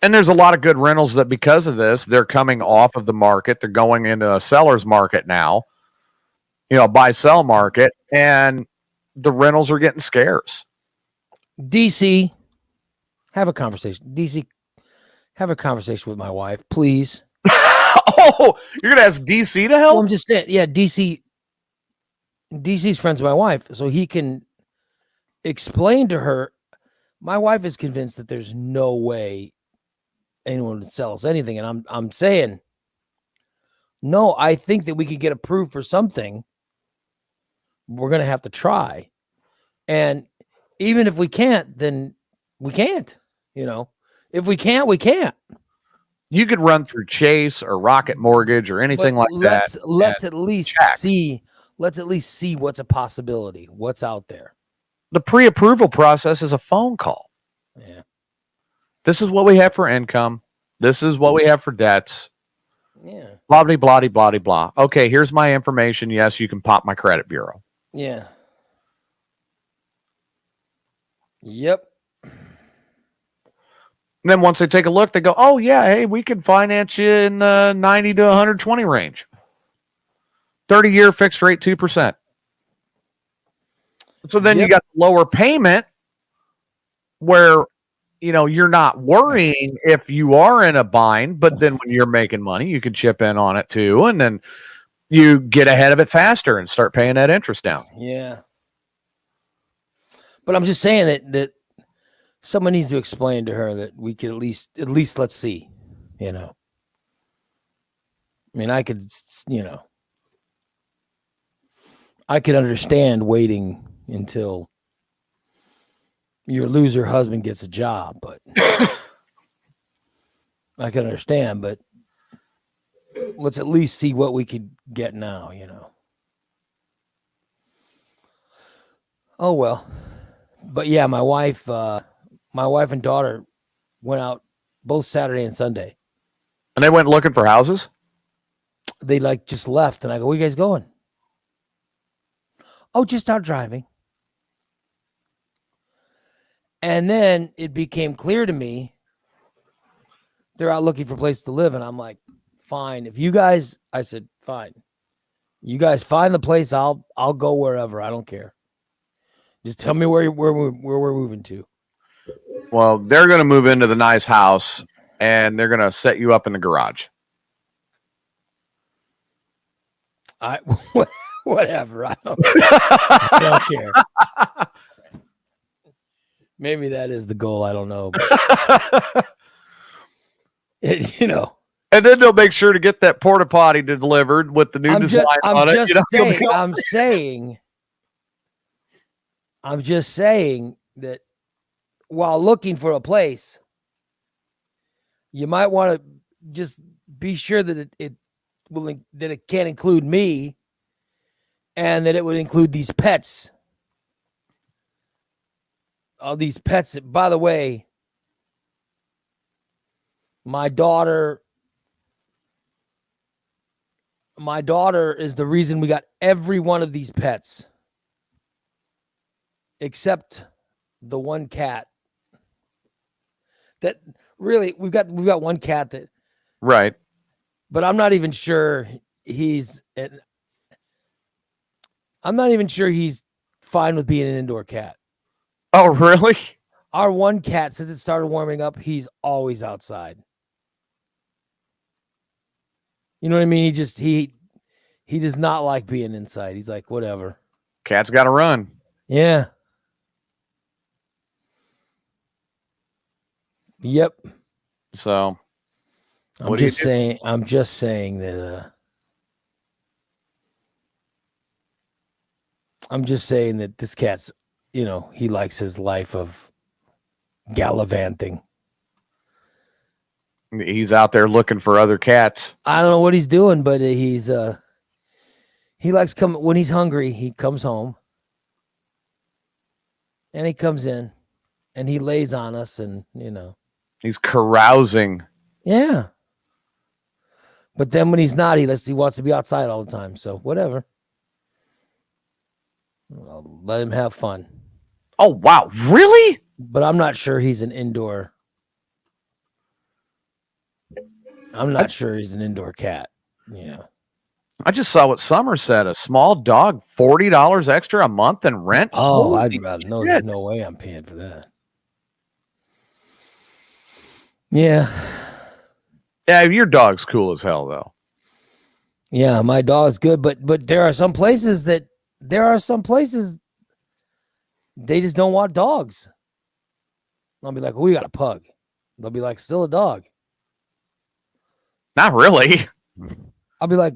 [SPEAKER 3] And there's a lot of good rentals that because of this, they're coming off of the market. They're going into a seller's market now, buy-sell market, and the rentals are getting scarce.
[SPEAKER 2] DC, have a conversation. DC, have a conversation with my wife, please.
[SPEAKER 3] Oh, you're going to ask DC to help?
[SPEAKER 2] Well, I'm just saying, yeah, DC's friends with my wife, so he can explain to her. My wife is convinced that there's no way anyone would sell us anything, and I'm saying, no, I think that we could get approved for something. We're going to have to try. And even if we can't, then we can't, If we can't, we can't.
[SPEAKER 3] You could run through Chase or Rocket Mortgage or anything like that.
[SPEAKER 2] Let's at least see what's a possibility, what's out there.
[SPEAKER 3] The pre-approval process is a phone call.
[SPEAKER 2] Yeah.
[SPEAKER 3] This is what we have for income. This is what we have for debts.
[SPEAKER 2] Yeah.
[SPEAKER 3] Blah, blah, blah, blah, blah. Okay, here's my information. Yes, you can pop my credit bureau.
[SPEAKER 2] Yeah. Yep.
[SPEAKER 3] And then once they take a look, they go, oh, yeah, hey, we can finance you in the 90 to 120 range. 30-year fixed rate, 2%. So then you got the lower payment where, you're not worrying if you are in a bind, but then when you're making money, you can chip in on it too. And then you get ahead of it faster and start paying that interest down.
[SPEAKER 2] Yeah. But I'm just saying that someone needs to explain to her that we could at least let's see, I mean, I could understand waiting until your loser husband gets a job, but I can understand, but let's at least see what we could get now, Oh, well. But yeah, my wife and daughter went out both Saturday and Sunday.
[SPEAKER 3] And they went looking for houses?
[SPEAKER 2] They just left, and I go, where you guys going? Oh, just out driving. And then it became clear to me they're out looking for a place to live, and I'm like, fine. I said, fine. You guys find the place, I'll go wherever. I don't care. Just tell me where we're moving to.
[SPEAKER 3] Well, they're going to move into the nice house, and they're going to set you up in the garage.
[SPEAKER 2] Whatever. I don't care. Maybe that is the goal. I don't know. You know,
[SPEAKER 3] and then they'll make sure to get that porta potty delivered with the new design on it. You know,
[SPEAKER 2] I'm just saying that while looking for a place, you might want to just be sure that it can include me, and that it would include these pets. All these pets. By the way, my daughter is the reason we got every one of these pets, except the one cat. That really we've got one cat that,
[SPEAKER 3] right?
[SPEAKER 2] But I'm not even sure he's fine with being an indoor cat.
[SPEAKER 3] Oh, really?
[SPEAKER 2] Our one cat, since it started warming up, he's always outside. You know what I mean? He does not like being inside. He's like, whatever.
[SPEAKER 3] Cat's got to run.
[SPEAKER 2] Yeah. Yep.
[SPEAKER 3] So
[SPEAKER 2] I'm just saying that this cat's, you know, he likes his life of gallivanting.
[SPEAKER 3] He's out there looking for other cats.
[SPEAKER 2] I don't know what he's doing, but he likes coming when he's hungry. He comes home and he comes in and he lays on us, and you know,
[SPEAKER 3] he's carousing.
[SPEAKER 2] Yeah. But then when he's not, he wants to be outside all the time. So whatever. I'll let him have fun.
[SPEAKER 3] Oh, wow. Really?
[SPEAKER 2] But I'm not sure he's an indoor. I'm not sure he's an indoor cat. Yeah.
[SPEAKER 3] I just saw what Summer said. A small dog, $40 extra a month in rent.
[SPEAKER 2] Oh, I'd rather know. There's no way I'm paying for that. Yeah.
[SPEAKER 3] Yeah, your dog's cool as hell, though.
[SPEAKER 2] Yeah, my dog's good, but there are some places they just don't want dogs. I'll be like, we got a pug. They'll be like, still a dog.
[SPEAKER 3] Not really.
[SPEAKER 2] I'll be like,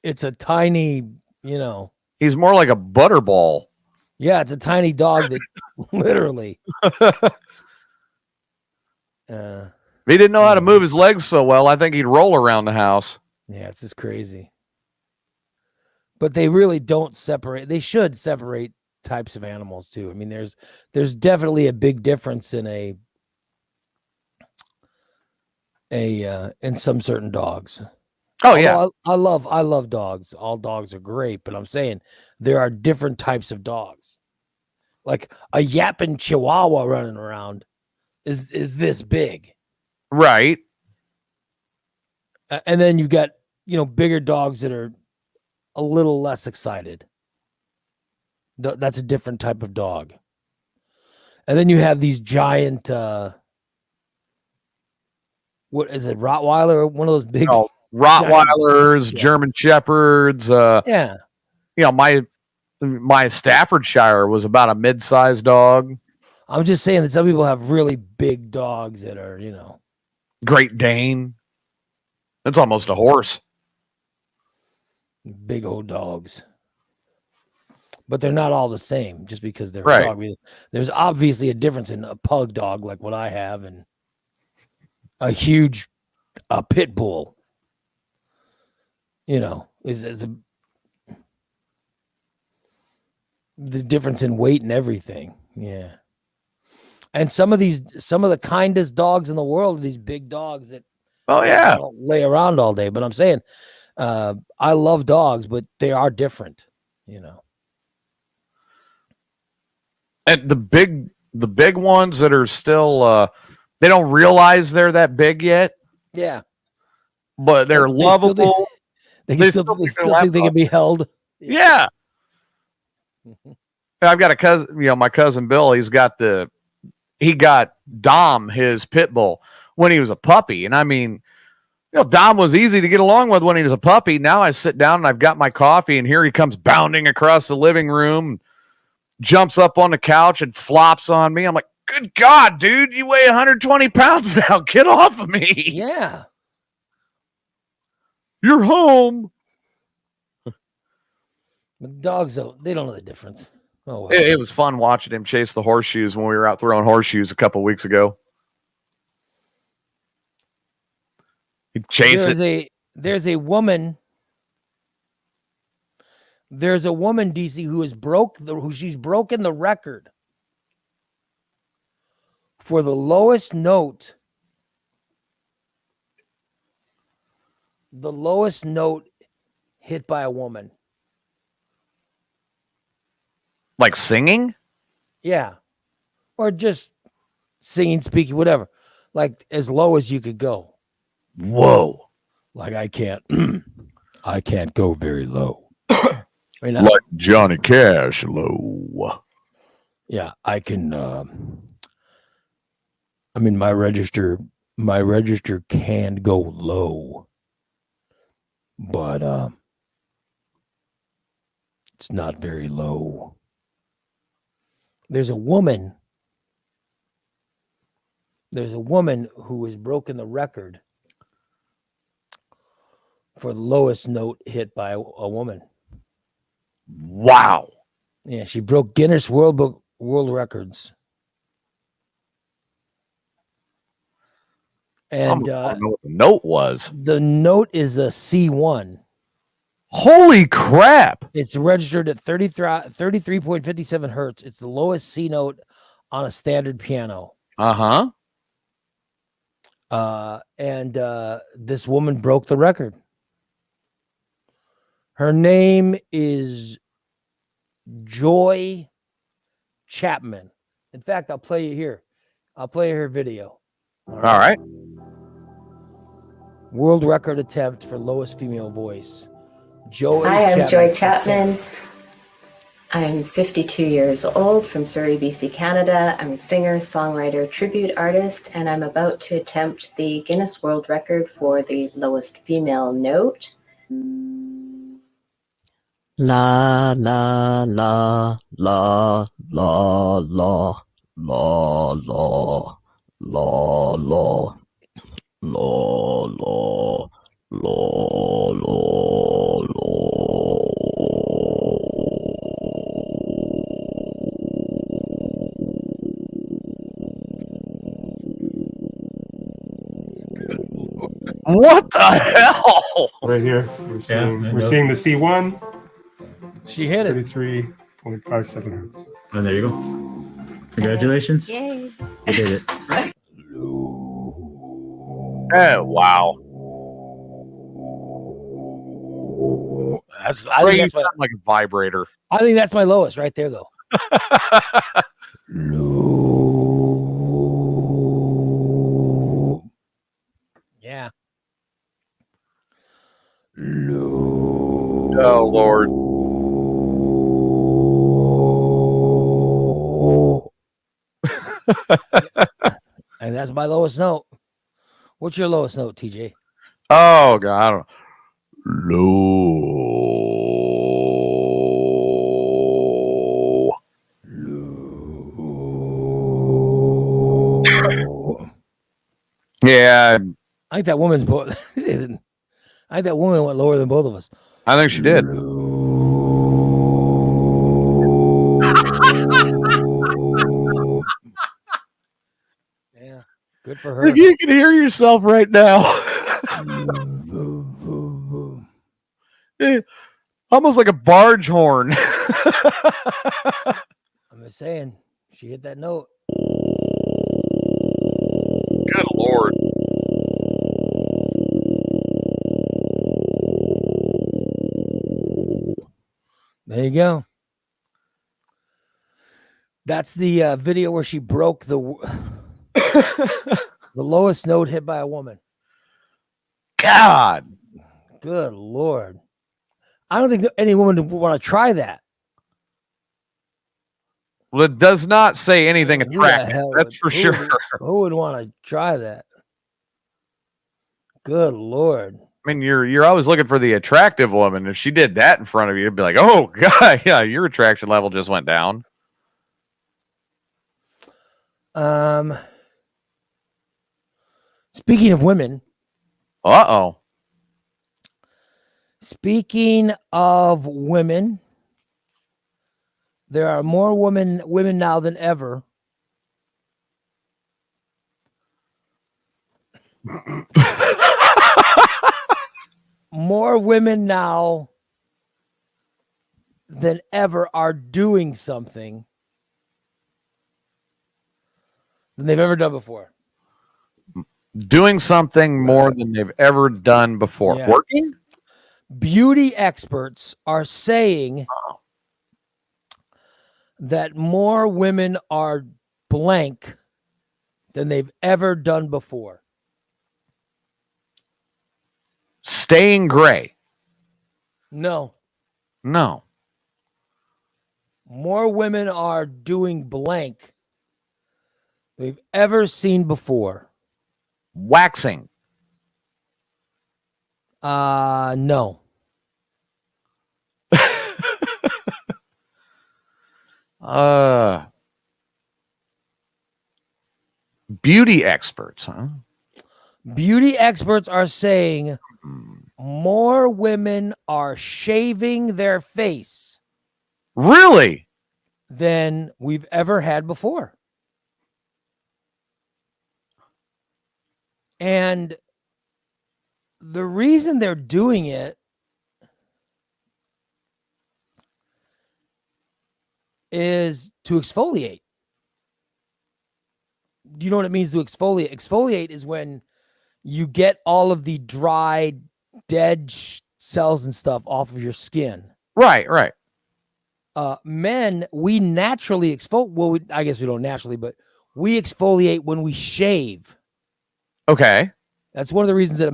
[SPEAKER 2] it's a tiny, you know.
[SPEAKER 3] He's more like a butterball.
[SPEAKER 2] Yeah, it's a tiny dog that literally.
[SPEAKER 3] If he didn't know how to move his legs so well, I think he'd roll around the house.
[SPEAKER 2] Yeah, it's just crazy. But they really don't separate. They should separate types of animals too. I mean, there's definitely a big difference in in some certain dogs.
[SPEAKER 3] Oh yeah.
[SPEAKER 2] I love dogs. All dogs are great, but I'm saying there are different types of dogs. Like a yapping Chihuahua running around is this big.
[SPEAKER 3] Right.
[SPEAKER 2] And then you've got, you know, bigger dogs that are a little less excited. That's a different type of dog. And then you have these giant, what is it, Rottweiler? One of those big
[SPEAKER 3] Rottweilers, giant, German Shepherds.
[SPEAKER 2] Yeah.
[SPEAKER 3] You know, my Staffordshire was about a mid-sized dog.
[SPEAKER 2] I'm just saying that some people have really big dogs that are, you know.
[SPEAKER 3] Great Dane. That's almost a horse.
[SPEAKER 2] Big old dogs. But they're not all the same just because they're
[SPEAKER 3] right.
[SPEAKER 2] A dog. There's obviously a difference in a pug dog like what I have and a huge pit bull. You know, is the difference in weight and everything. Yeah. And some of the kindest dogs in the world are these big dogs that don't lay around all day. But I'm saying I love dogs, but they are different, you know.
[SPEAKER 3] And the big ones that are still they don't realize they're that big yet.
[SPEAKER 2] Yeah.
[SPEAKER 3] But they're lovable.
[SPEAKER 2] They still think they can be held.
[SPEAKER 3] Yeah. I've got a cousin, you know, my cousin Bill, he got Dom, his pit bull, when he was a puppy. And I mean, you know, Dom was easy to get along with when he was a puppy. Now I sit down and I've got my coffee and here he comes bounding across the living room, jumps up on the couch and flops on me. I'm like, good God, dude, you weigh 120 pounds now. Get off of me.
[SPEAKER 2] Yeah.
[SPEAKER 3] You're home.
[SPEAKER 2] The dogs, though, they don't know the difference. Oh, well.
[SPEAKER 3] It was fun watching him chase the horseshoes when we were out throwing horseshoes a couple weeks ago. He'd chase it.
[SPEAKER 2] There's a woman, DC, she's broken the record for the lowest note. The lowest note hit by a woman.
[SPEAKER 3] Like singing?
[SPEAKER 2] Yeah. Or just singing, speaking, whatever. Like as low as you could go.
[SPEAKER 3] Whoa.
[SPEAKER 2] Like I can't go very low. Right now,
[SPEAKER 3] Like Johnny Cash low.
[SPEAKER 2] yeah, I can my register can go low. But it's not very low. There's a woman who has broken the record for the lowest note hit by a woman.
[SPEAKER 3] Wow.
[SPEAKER 2] Yeah, she broke Guinness World Records. And
[SPEAKER 3] I don't know what the note was.
[SPEAKER 2] the note is a C1.
[SPEAKER 3] Holy crap.
[SPEAKER 2] It's registered at 33.57 hertz. It's the lowest C note on a standard piano.
[SPEAKER 3] Uh-huh.
[SPEAKER 2] And this woman broke the record. Her name is Joy Chapman. In fact, I'll play you here. I'll play her video.
[SPEAKER 3] All right.
[SPEAKER 2] World record attempt for lowest female voice. Joy
[SPEAKER 4] Hi, I'm
[SPEAKER 2] Chapman.
[SPEAKER 4] Joy Chapman. I'm 52 years old from Surrey, BC, Canada. I'm a singer, songwriter, tribute artist, and I'm about to attempt the Guinness World Record for the lowest female note.
[SPEAKER 5] La la la la la la la la la la la la la
[SPEAKER 3] What the hell?
[SPEAKER 6] Right here, we're seeing the C1,
[SPEAKER 2] She hit it.
[SPEAKER 6] 33.57 hertz.
[SPEAKER 7] Oh, there you go. Congratulations.
[SPEAKER 4] Yay.
[SPEAKER 7] You did it.
[SPEAKER 3] Oh, wow.
[SPEAKER 2] I
[SPEAKER 3] You
[SPEAKER 2] think that's my,
[SPEAKER 3] sound like a vibrator.
[SPEAKER 2] I think that's my lowest right there, though. Yeah.
[SPEAKER 3] Oh, Lord.
[SPEAKER 2] And that's my lowest note. What's your lowest note, TJ?
[SPEAKER 3] Oh, God. I don't know. Low. Yeah,
[SPEAKER 2] I think that woman's both. I think that woman went lower than both of us.
[SPEAKER 3] I think she did.
[SPEAKER 2] Yeah, good for her.
[SPEAKER 3] If you can hear yourself right now. Almost like a barge horn.
[SPEAKER 2] I'm just saying, she hit that note.
[SPEAKER 3] Good Lord.
[SPEAKER 2] There you go. That's the video where she broke the the lowest note hit by a woman.
[SPEAKER 3] God.
[SPEAKER 2] Good Lord. I don't think any woman would want to try that.
[SPEAKER 3] Well, it does not say anything
[SPEAKER 2] Who the
[SPEAKER 3] attractive.
[SPEAKER 2] hell
[SPEAKER 3] That's
[SPEAKER 2] would-
[SPEAKER 3] for
[SPEAKER 2] who
[SPEAKER 3] sure.
[SPEAKER 2] Who would want to try that? Good Lord.
[SPEAKER 3] I mean, you're always looking for the attractive woman. If she did that in front of you, you'd be like, oh, God, yeah, your attraction level just went down.
[SPEAKER 2] Speaking of women,
[SPEAKER 3] Uh-oh.
[SPEAKER 2] there are more women now than ever. More women now than ever are doing something than they've ever done before.
[SPEAKER 3] Doing something more than they've ever done before.
[SPEAKER 2] Yeah.
[SPEAKER 3] Working?
[SPEAKER 2] Beauty experts are saying that more women are blank than they've ever done before.
[SPEAKER 3] Staying gray?
[SPEAKER 2] No.
[SPEAKER 3] No.
[SPEAKER 2] More women are doing blank than we've ever seen before.
[SPEAKER 3] Waxing?
[SPEAKER 2] No.
[SPEAKER 3] Beauty experts, huh?
[SPEAKER 2] Beauty experts are saying more women are shaving their face
[SPEAKER 3] Really?
[SPEAKER 2] than we've ever had before. And the reason they're doing it is to exfoliate. Do you know what it means to exfoliate? Exfoliate is when you get all of the dried, dead cells and stuff off of your skin.
[SPEAKER 3] Right, right.
[SPEAKER 2] Men, we naturally exfoliate. Well, I guess we don't naturally, but we exfoliate when we shave.
[SPEAKER 3] Okay.
[SPEAKER 2] That's one of the reasons that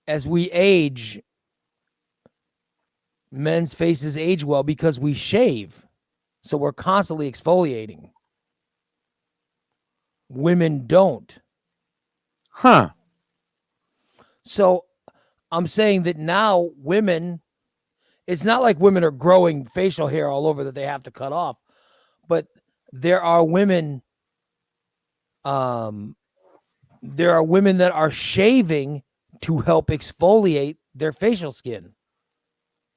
[SPEAKER 2] as we age, men's faces age well because we shave. So we're constantly exfoliating. Women don't.
[SPEAKER 3] Huh.
[SPEAKER 2] So I'm saying that now women, it's not like women are growing facial hair all over that they have to cut off, but there are women that are shaving to help exfoliate their facial skin.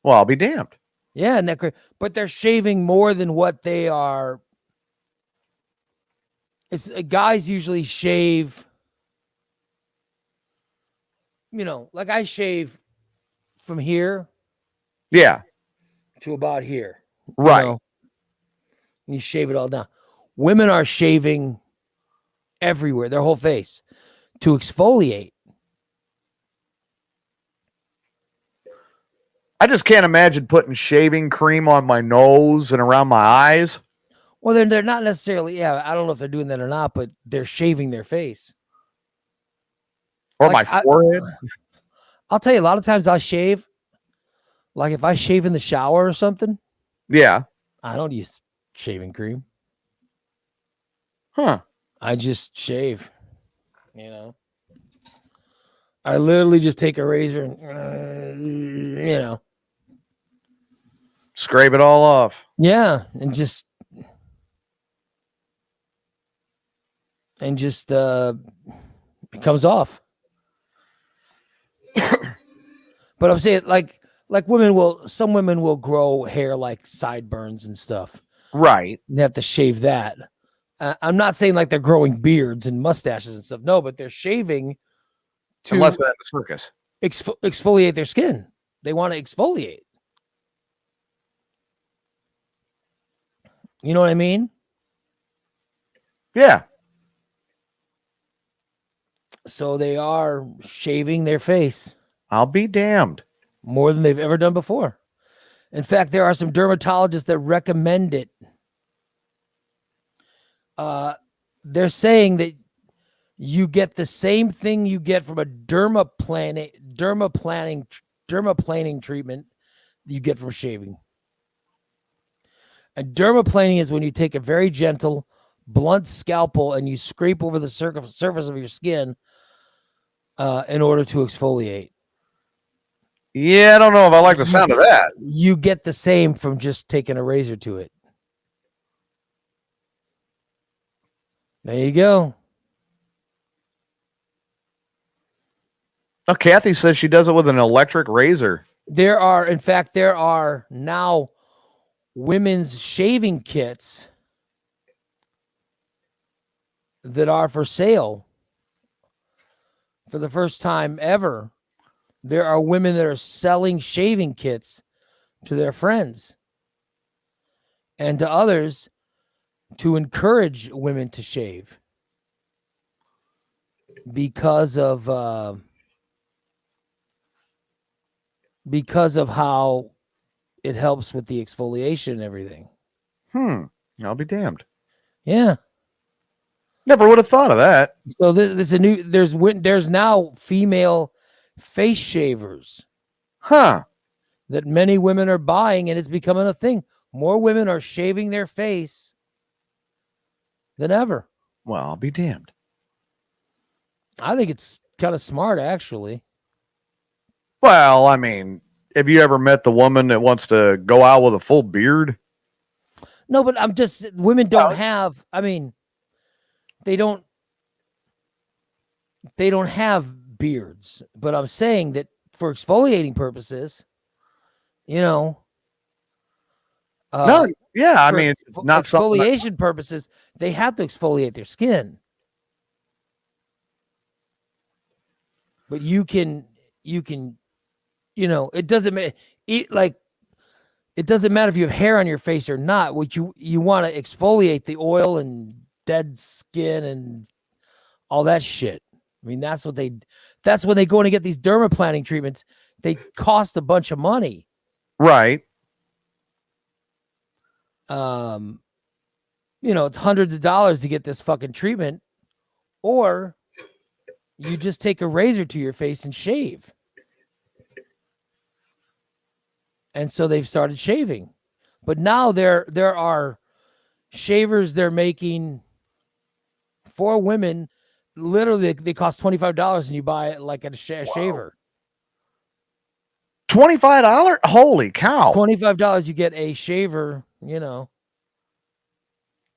[SPEAKER 3] Well, I'll be damned.
[SPEAKER 2] Yeah, and but they're shaving more than what they are. It's guys usually shave, like I shave from here
[SPEAKER 3] Yeah.
[SPEAKER 2] to about here.
[SPEAKER 3] Right.
[SPEAKER 2] You shave it all down. Women are shaving everywhere, their whole face, to exfoliate.
[SPEAKER 3] I just can't imagine putting shaving cream on my nose and around my eyes.
[SPEAKER 2] Well, then they're not necessarily, yeah, I don't know if they're doing that or not, but they're shaving their face.
[SPEAKER 3] Or my forehead.
[SPEAKER 2] I'll tell you, a lot of times I'll shave. Like if I shave in the shower or something.
[SPEAKER 3] Yeah.
[SPEAKER 2] I don't use shaving cream.
[SPEAKER 3] Huh.
[SPEAKER 2] I just shave. I literally just take a razor and,
[SPEAKER 3] Scrape it all off.
[SPEAKER 2] Yeah. And just it comes off. But I'm saying like some women will grow hair like sideburns and stuff.
[SPEAKER 3] Right.
[SPEAKER 2] They have to shave that. I'm not saying like they're growing beards and mustaches and stuff. No, but they're shaving to
[SPEAKER 3] unless they're at the circus.
[SPEAKER 2] Exfoliate their skin. They want to exfoliate. You know what I mean?
[SPEAKER 3] Yeah.
[SPEAKER 2] So they are shaving their face.
[SPEAKER 3] I'll be damned.
[SPEAKER 2] More than they've ever done before. In fact, there are some dermatologists that recommend it. They're saying that you get the same thing you get from a dermaplaning treatment you get from shaving. A dermaplaning is when you take a very gentle, blunt scalpel and you scrape over the surface of your skin in order to exfoliate.
[SPEAKER 3] Yeah, I don't know if I like the sound of that.
[SPEAKER 2] You get the same from just taking a razor to it. There you go.
[SPEAKER 3] Oh, Kathy says she does it with an electric razor.
[SPEAKER 2] There are now women's shaving kits that are for sale for the first time ever. There are women that are selling shaving kits to their friends and to others to encourage women to shave because of how it helps with the exfoliation and everything.
[SPEAKER 3] I'll be damned.
[SPEAKER 2] Yeah.
[SPEAKER 3] Never would have thought of that.
[SPEAKER 2] So there's now female face shavers
[SPEAKER 3] Huh.
[SPEAKER 2] that many women are buying, and it's becoming a thing. More women are shaving their face than ever.
[SPEAKER 3] Well, I'll be damned.
[SPEAKER 2] I think it's kind of smart, actually.
[SPEAKER 3] Well, I mean, have you ever met the woman that wants to go out with a full beard?
[SPEAKER 2] No, but women don't have, I mean, they don't have beards, but I'm saying that for exfoliating purposes,
[SPEAKER 3] No, yeah, I
[SPEAKER 2] for
[SPEAKER 3] mean, it's not something.
[SPEAKER 2] exfoliation purposes, they have to exfoliate their skin. But you can, it doesn't matter. It doesn't matter if you have hair on your face or not. What you want to exfoliate the oil and dead skin and all that shit. I mean, that's when they go in and get these dermaplaning treatments. They cost a bunch of money.
[SPEAKER 3] Right.
[SPEAKER 2] It's hundreds of dollars to get this fucking treatment, or you just take a razor to your face and shave. And so they've started shaving. But now there are shavers they're making for women. Literally, they cost $25 and you buy it like at a shaver.
[SPEAKER 3] $25? Holy cow.
[SPEAKER 2] $25, you get a shaver,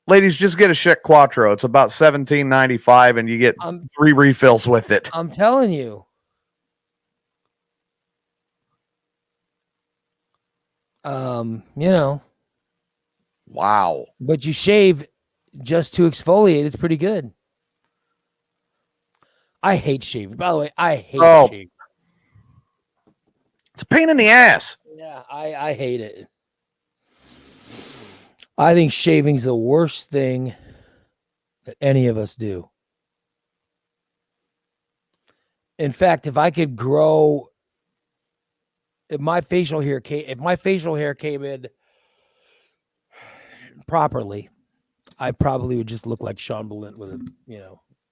[SPEAKER 3] Ladies, just get a Schick Quattro. It's about $17.95 and you get 3 refills with it.
[SPEAKER 2] I'm telling you.
[SPEAKER 3] Wow.
[SPEAKER 2] But you shave just to exfoliate. It's pretty good. I hate shaving. By the way, I hate shaving.
[SPEAKER 3] It's a pain in the ass.
[SPEAKER 2] Yeah, I hate it. I think shaving's the worst thing that any of us do. In fact, if I could grow, if my facial hair came in properly, I probably would just look like Sean Balint with a,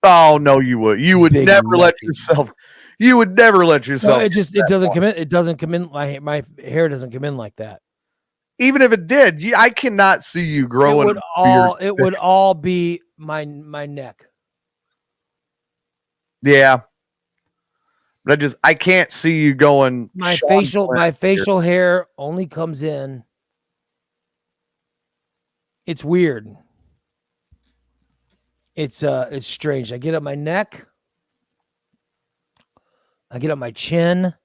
[SPEAKER 3] Oh no, you would. You would never let yourself. You would never let yourself.
[SPEAKER 2] No, it doesn't come in. It doesn't come in. My hair doesn't come in like that.
[SPEAKER 3] Even if it did, I cannot see you growing.
[SPEAKER 2] It would all be my neck.
[SPEAKER 3] Yeah, but I can't see you going.
[SPEAKER 2] My facial hair only comes in. It's weird. It's strange. I get up my neck. I get up my chin.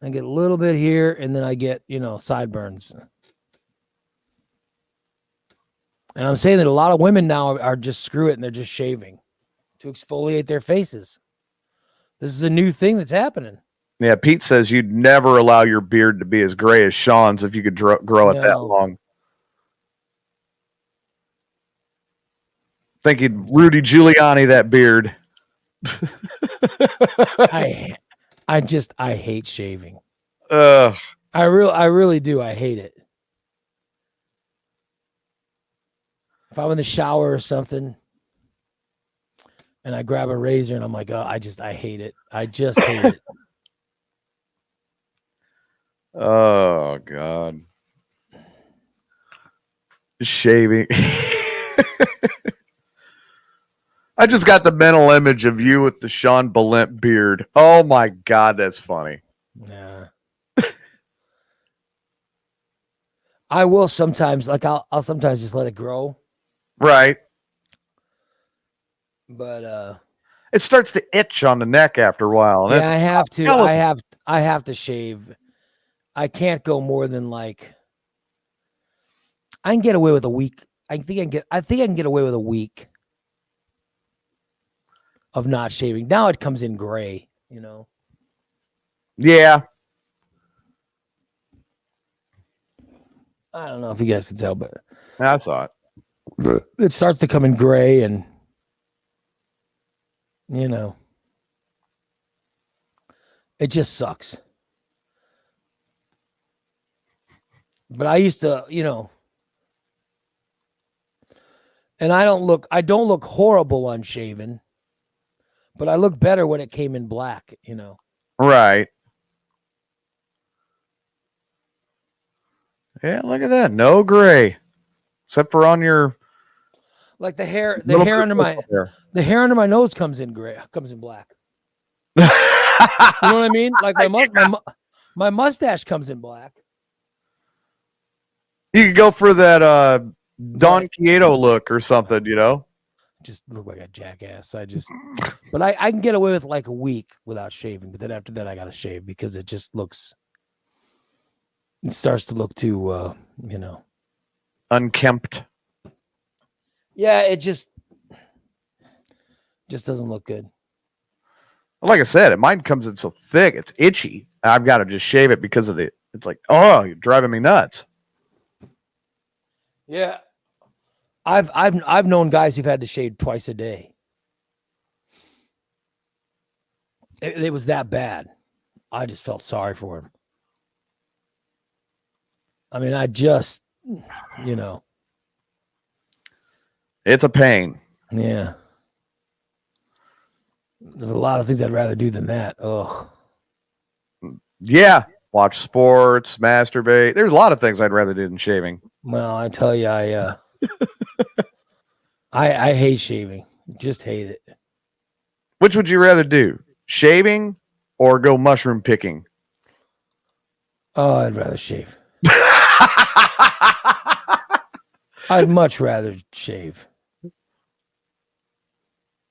[SPEAKER 2] I get a little bit here, and then I get, sideburns. And I'm saying that a lot of women now are just screw it, and they're just shaving to exfoliate their faces. This is a new thing that's happening.
[SPEAKER 3] Yeah, Pete says you'd never allow your beard to be as gray as Sean's if you could grow it that long. I think you'd Rudy Giuliani that beard.
[SPEAKER 2] I hate shaving.
[SPEAKER 3] I
[SPEAKER 2] really do. I hate it. If I'm in the shower or something and I grab a razor and I'm like, oh, I hate it. I just hate it.
[SPEAKER 3] Oh God. Shaving. I just got the mental image of you with the Sean Balint beard. Oh my God, that's funny.
[SPEAKER 2] Yeah. I will sometimes, I'll sometimes just let it grow.
[SPEAKER 3] Right.
[SPEAKER 2] But
[SPEAKER 3] It starts to itch on the neck after a while. And
[SPEAKER 2] yeah,
[SPEAKER 3] that's
[SPEAKER 2] I have to.
[SPEAKER 3] skeleton.
[SPEAKER 2] I have to shave. I can't go more than like. I can get away with a week. I think I can get away with a week of not shaving. Now it comes in gray.
[SPEAKER 3] Yeah.
[SPEAKER 2] I don't know if you guys can tell, but
[SPEAKER 3] I saw it.
[SPEAKER 2] it starts to come in gray, and it just sucks. But I used to, and I don't look horrible unshaven, but I look better when it came in black,
[SPEAKER 3] Right. Yeah, look at that. No gray. Except for on your
[SPEAKER 2] Like the hair
[SPEAKER 3] little
[SPEAKER 2] under
[SPEAKER 3] bit
[SPEAKER 2] my
[SPEAKER 3] there.
[SPEAKER 2] the hair under my nose comes in black. You know what I mean? Like my mustache comes in black.
[SPEAKER 3] You could go for that Don Quieto look or something,
[SPEAKER 2] Just look like a jackass. But I can get away with like a week without shaving, but then after that I gotta shave because it starts to look too
[SPEAKER 3] unkempt.
[SPEAKER 2] Yeah, it just doesn't look good.
[SPEAKER 3] Like I said, mine comes in so thick, it's itchy. I've got to just shave it because of it's like, oh, you're driving me nuts.
[SPEAKER 2] Yeah. I've known guys who've had to shave twice a day. It was that bad. I just felt sorry for him. I mean,
[SPEAKER 3] It's a pain.
[SPEAKER 2] yeah. There's a lot of things I'd rather do than that. Oh,
[SPEAKER 3] Yeah. Watch sports, masturbate. There's a lot of things I'd rather do than shaving.
[SPEAKER 2] well, I tell you, I hate shaving. Just hate it.
[SPEAKER 3] Which would you rather do? Shaving or go mushroom picking?
[SPEAKER 2] Oh, I'd rather shave. I'd much rather shave.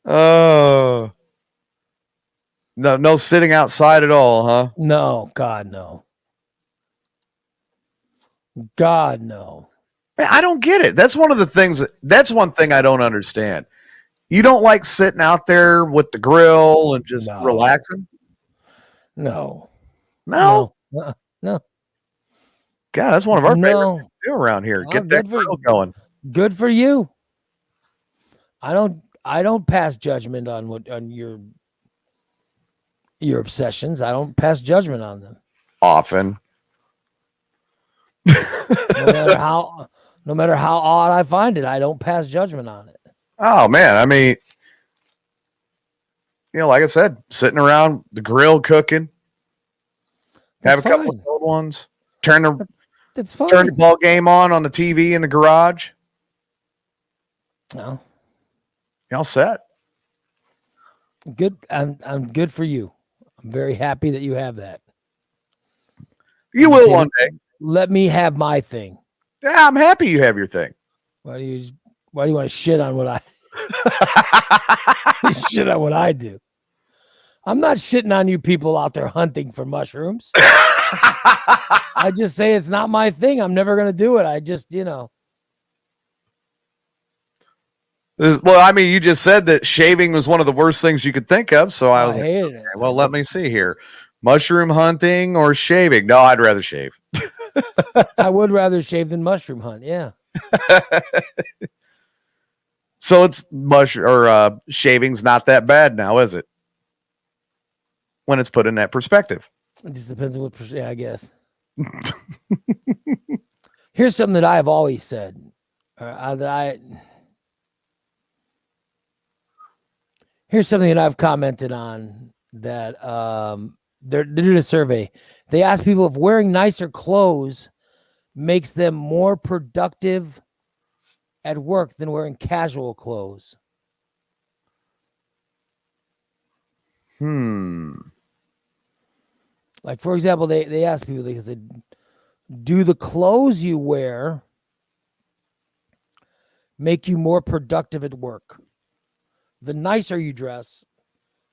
[SPEAKER 3] Oh. No sitting outside at all, huh?
[SPEAKER 2] No, God, no. God, no.
[SPEAKER 3] Man, I don't get it. That's one of the things. That's one thing I don't understand. You don't like sitting out there with the grill and just
[SPEAKER 2] No.
[SPEAKER 3] relaxing?
[SPEAKER 2] No.
[SPEAKER 3] No?
[SPEAKER 2] No.
[SPEAKER 3] God, that's one of our favorite
[SPEAKER 2] No.
[SPEAKER 3] things to do around here.
[SPEAKER 2] Oh,
[SPEAKER 3] Get that
[SPEAKER 2] good for-
[SPEAKER 3] grill going.
[SPEAKER 2] Good for you. I don't pass judgment on your obsessions. I don't pass judgment on them.
[SPEAKER 3] Often.
[SPEAKER 2] No matter how odd I find it, I don't pass judgment on it.
[SPEAKER 3] Oh, man. I mean, like I said, sitting around the grill cooking.
[SPEAKER 2] That's
[SPEAKER 3] Have a couple
[SPEAKER 2] fine.
[SPEAKER 3] of cold ones. Turn
[SPEAKER 2] That's fine.
[SPEAKER 3] the ball game on the TV in the garage.
[SPEAKER 2] No.
[SPEAKER 3] You all set.
[SPEAKER 2] Good. I'm good for you. I'm very happy that you have that.
[SPEAKER 3] You will
[SPEAKER 2] See,
[SPEAKER 3] one day.
[SPEAKER 2] Let me have my thing.
[SPEAKER 3] Yeah, I'm happy you have your thing.
[SPEAKER 2] Why do you want to shit on what I shit on what I do? I'm not shitting on you people out there hunting for mushrooms. I just say it's not my thing. I'm never gonna do it. I just,
[SPEAKER 3] Well, I mean, you just said that shaving was one of the worst things you could think of. So I was like,
[SPEAKER 2] hated it.
[SPEAKER 3] well, let me see here. Mushroom hunting or shaving? No, I'd rather shave.
[SPEAKER 2] I would rather shave than mushroom hunt. Yeah.
[SPEAKER 3] So it's shaving's not that bad now, is it? When it's put in that perspective.
[SPEAKER 2] It just depends on what. Yeah, I guess. Here's something that I have always said. Here's something that I've commented on that they're doing a survey. They asked people if wearing nicer clothes makes them more productive at work than wearing casual clothes. Like, for example, they asked people, they said, do the clothes you wear make you more productive at work? the nicer you dress,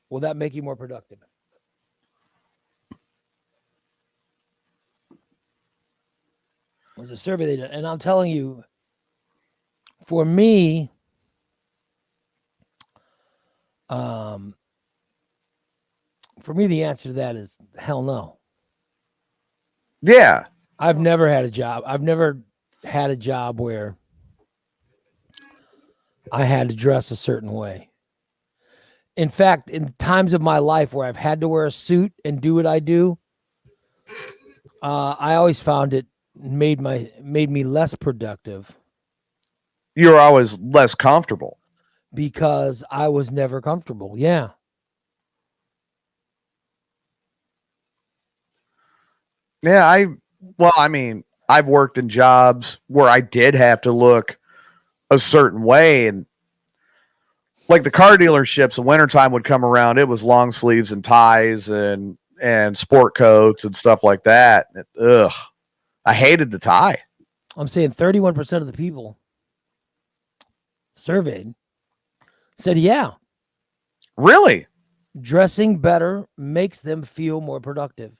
[SPEAKER 2] will that make you more productive? It was a survey they did, and I'm telling you, for me, the answer to that is hell no.
[SPEAKER 3] Yeah.
[SPEAKER 2] I've never had a job. I've never had a job where I had to dress a certain way. In fact, in times of my life where I've had to wear a suit and do what I do, I always found it made me less productive
[SPEAKER 3] You're always less comfortable.
[SPEAKER 2] because I was never comfortable. Yeah.
[SPEAKER 3] Yeah, I've worked in jobs where I did have to look a certain way, and like the car dealerships in wintertime would come around, it was long sleeves and ties and sport coats and stuff like that. Ugh. I hated the tie.
[SPEAKER 2] I'm saying 31% of the people surveyed said, yeah,
[SPEAKER 3] Really?
[SPEAKER 2] dressing better makes them feel more productive.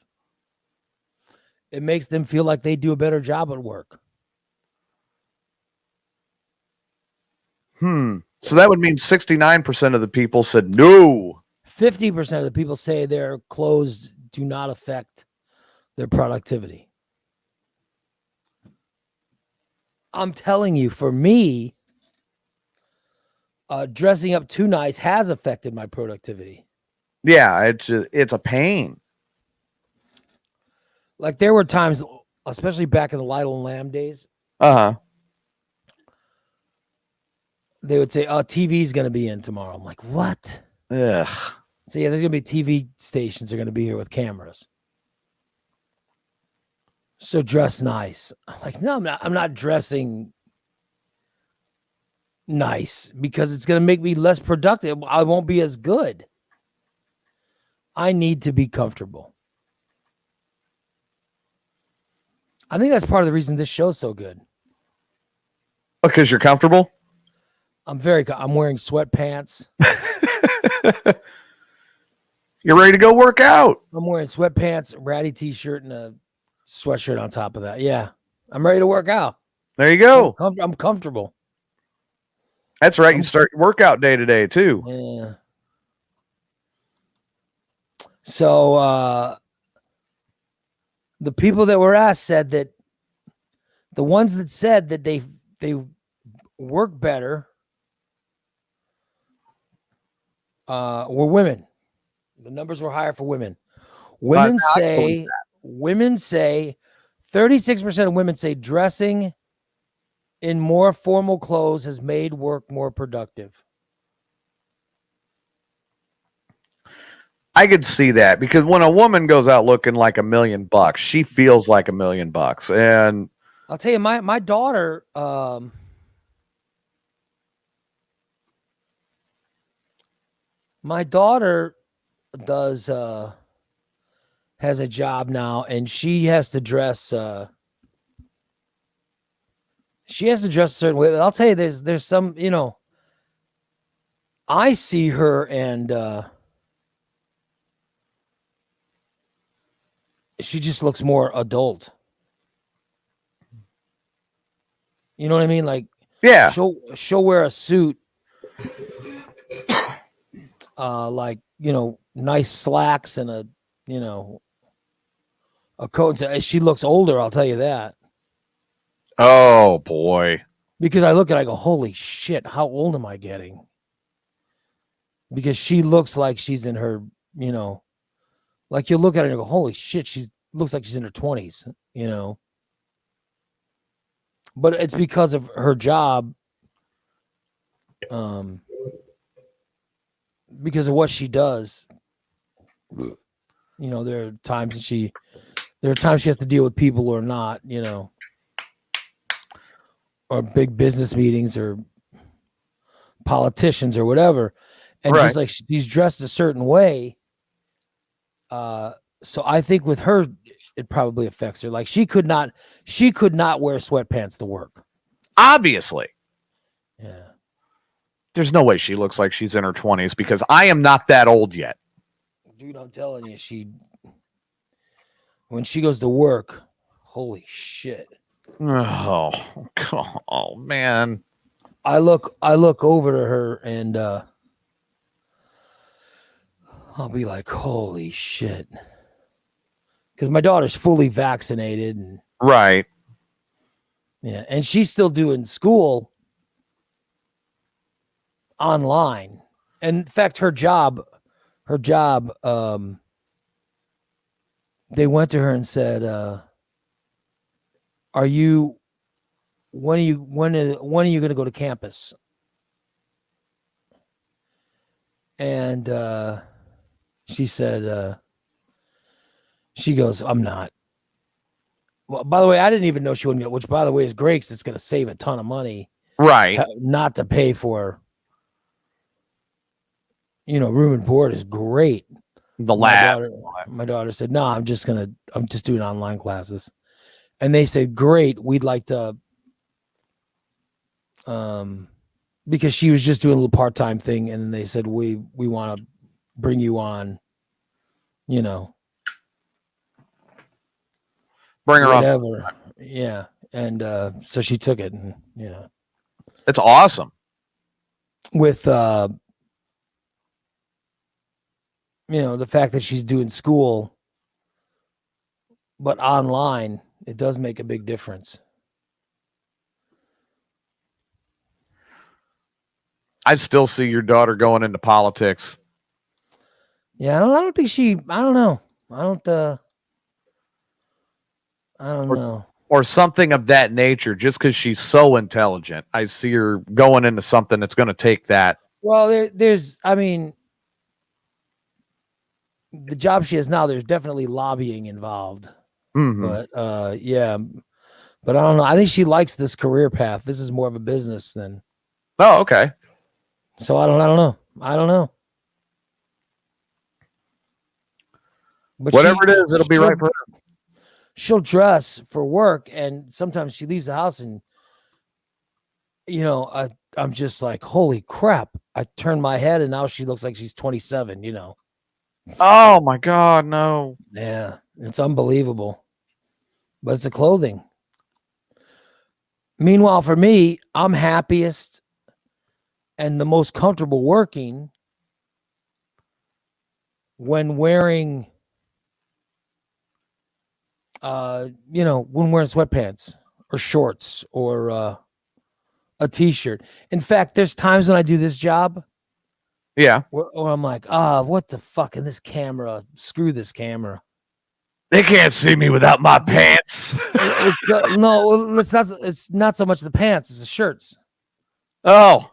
[SPEAKER 2] It makes them feel like they do a better job at work.
[SPEAKER 3] So that would mean 69% of the people said no.
[SPEAKER 2] 50% of the people say their clothes do not affect their productivity. I'm telling you, for me, dressing up too nice has affected my productivity.
[SPEAKER 3] Yeah, it's a pain.
[SPEAKER 2] Like there were times, especially back in the Lytle and Lamb days,
[SPEAKER 3] Uh-huh.
[SPEAKER 2] they would say, "Oh, TV's going to be in tomorrow." I'm like, "What?"
[SPEAKER 3] Ugh.
[SPEAKER 2] So yeah, there's going to be TV stations are going to be here with cameras. So dress nice. I'm like, no, I'm not dressing nice because it's going to make me less productive. I won't be as good. I need to be comfortable. I think that's part of the reason this show's so good.
[SPEAKER 3] Because you're comfortable?
[SPEAKER 2] I'm wearing sweatpants.
[SPEAKER 3] You're ready to go work out.
[SPEAKER 2] I'm wearing sweatpants, a ratty t-shirt, and a sweatshirt on top of that. Yeah. I'm ready to work out.
[SPEAKER 3] There you go.
[SPEAKER 2] I'm comfortable.
[SPEAKER 3] That's right. You start your workout day today too.
[SPEAKER 2] Yeah. So the people that were asked said that the ones that said that they work better were women. The numbers were higher for women. Women say 36% of women say dressing in more formal clothes has made work more productive.
[SPEAKER 3] I could see that because when a woman goes out looking like $1 million, she feels like $1 million. And
[SPEAKER 2] I'll tell you, my daughter, does has a job now, and she has to dress. She has to dress a certain way. I'll tell you, there's some, I see her and she just looks more adult. You know what I mean? Like,
[SPEAKER 3] yeah,
[SPEAKER 2] she'll wear a suit, like, nice slacks and a coat. And she looks older. I'll tell you that.
[SPEAKER 3] oh boy.
[SPEAKER 2] Because I look at it, I go, holy shit, how old am I getting? Because she looks like she's in her, like you look at her and go, holy shit, she looks like she's in her 20s, But it's because of her job, because of what she does. There are times she has to deal with people who are not, or big business meetings or politicians or whatever. And
[SPEAKER 3] Right.
[SPEAKER 2] just like she's dressed a certain way. So I think with her, it probably affects her. Like she could not wear sweatpants to work.
[SPEAKER 3] Obviously.
[SPEAKER 2] Yeah.
[SPEAKER 3] There's no way she looks like she's in her 20s because I am not that old yet.
[SPEAKER 2] Dude, I'm telling you, when she goes to work, holy shit.
[SPEAKER 3] Oh, man.
[SPEAKER 2] I look over to her and I'll be like, holy shit. Because my daughter's fully vaccinated and
[SPEAKER 3] Right.
[SPEAKER 2] yeah, and she's still doing school online. And in fact, her job, they went to her and said, when are you going to go to campus? And she said, she goes, I'm not. Well, by the way, I didn't even know she wouldn't go, which by the way is great because it's going to save a ton of money.
[SPEAKER 3] Right.
[SPEAKER 2] Not to pay for, room and board is great.
[SPEAKER 3] The lab.
[SPEAKER 2] My daughter said, no, I'm just doing online classes. And they said, great. We'd like to, because she was just doing a little part-time thing. And then they said, we want to bring you on,
[SPEAKER 3] bring her
[SPEAKER 2] whatever.
[SPEAKER 3] up.
[SPEAKER 2] Yeah. And, so she took it and,
[SPEAKER 3] it's awesome.
[SPEAKER 2] With, the fact that she's doing school, but online, it does make a big difference.
[SPEAKER 3] I still see your daughter going into politics.
[SPEAKER 2] Yeah, I don't think I don't know. I don't know.
[SPEAKER 3] Or something of that nature, just because she's so intelligent. I see her going into something that's going to take that.
[SPEAKER 2] Well, the job she has now, there's definitely lobbying involved.
[SPEAKER 3] Mm-hmm.
[SPEAKER 2] But yeah, but I don't know. I think she likes this career path. This is more of a business than.
[SPEAKER 3] Oh, okay.
[SPEAKER 2] So I don't know. But
[SPEAKER 3] whatever it is, it'll be right for her.
[SPEAKER 2] She'll dress for work, and sometimes she leaves the house, and I'm just like, holy crap! I turn my head, and now she looks like she's 27.
[SPEAKER 3] Oh my God, no!
[SPEAKER 2] Yeah, it's unbelievable, but it's the clothing. Meanwhile, for me, I'm happiest and the most comfortable working when wearing. When wearing sweatpants or shorts or a t-shirt. In fact, there's times when I do this job.
[SPEAKER 3] Yeah.
[SPEAKER 2] Where I'm like, what the fuck? And this camera, screw this camera.
[SPEAKER 3] They can't see me without my pants.
[SPEAKER 2] No, it's not so much the pants, it's the shirts.
[SPEAKER 3] Oh.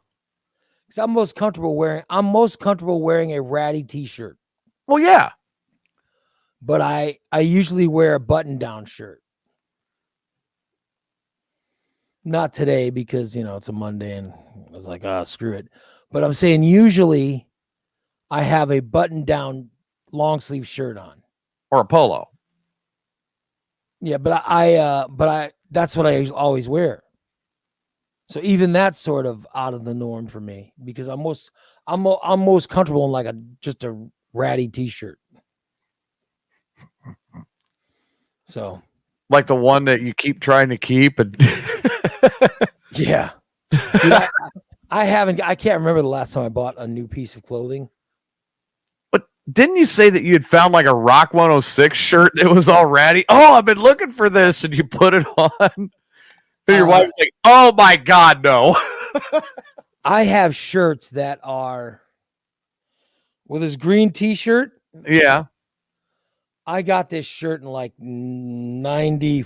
[SPEAKER 2] Because I'm most comfortable wearing a ratty t-shirt.
[SPEAKER 3] Well, yeah.
[SPEAKER 2] But I usually wear a button-down shirt. Not today because, it's a Monday and I was like, screw it. But I'm saying usually I have a button-down long sleeve shirt on.
[SPEAKER 3] Or a polo.
[SPEAKER 2] Yeah, but I that's what I always wear. So even that's sort of out of the norm for me because I'm most comfortable in like just a ratty t-shirt. So,
[SPEAKER 3] like the one that you keep trying to keep, and
[SPEAKER 2] yeah, dude, I can't remember the last time I bought a new piece of clothing.
[SPEAKER 3] But didn't you say that you had found like a Rock 106 shirt that was all ratty? Oh, I've been looking for this, and you put it on. And your wife's like, "Oh my God, no!"
[SPEAKER 2] I have shirts that are with this green T-shirt.
[SPEAKER 3] Yeah.
[SPEAKER 2] I got this shirt in like 90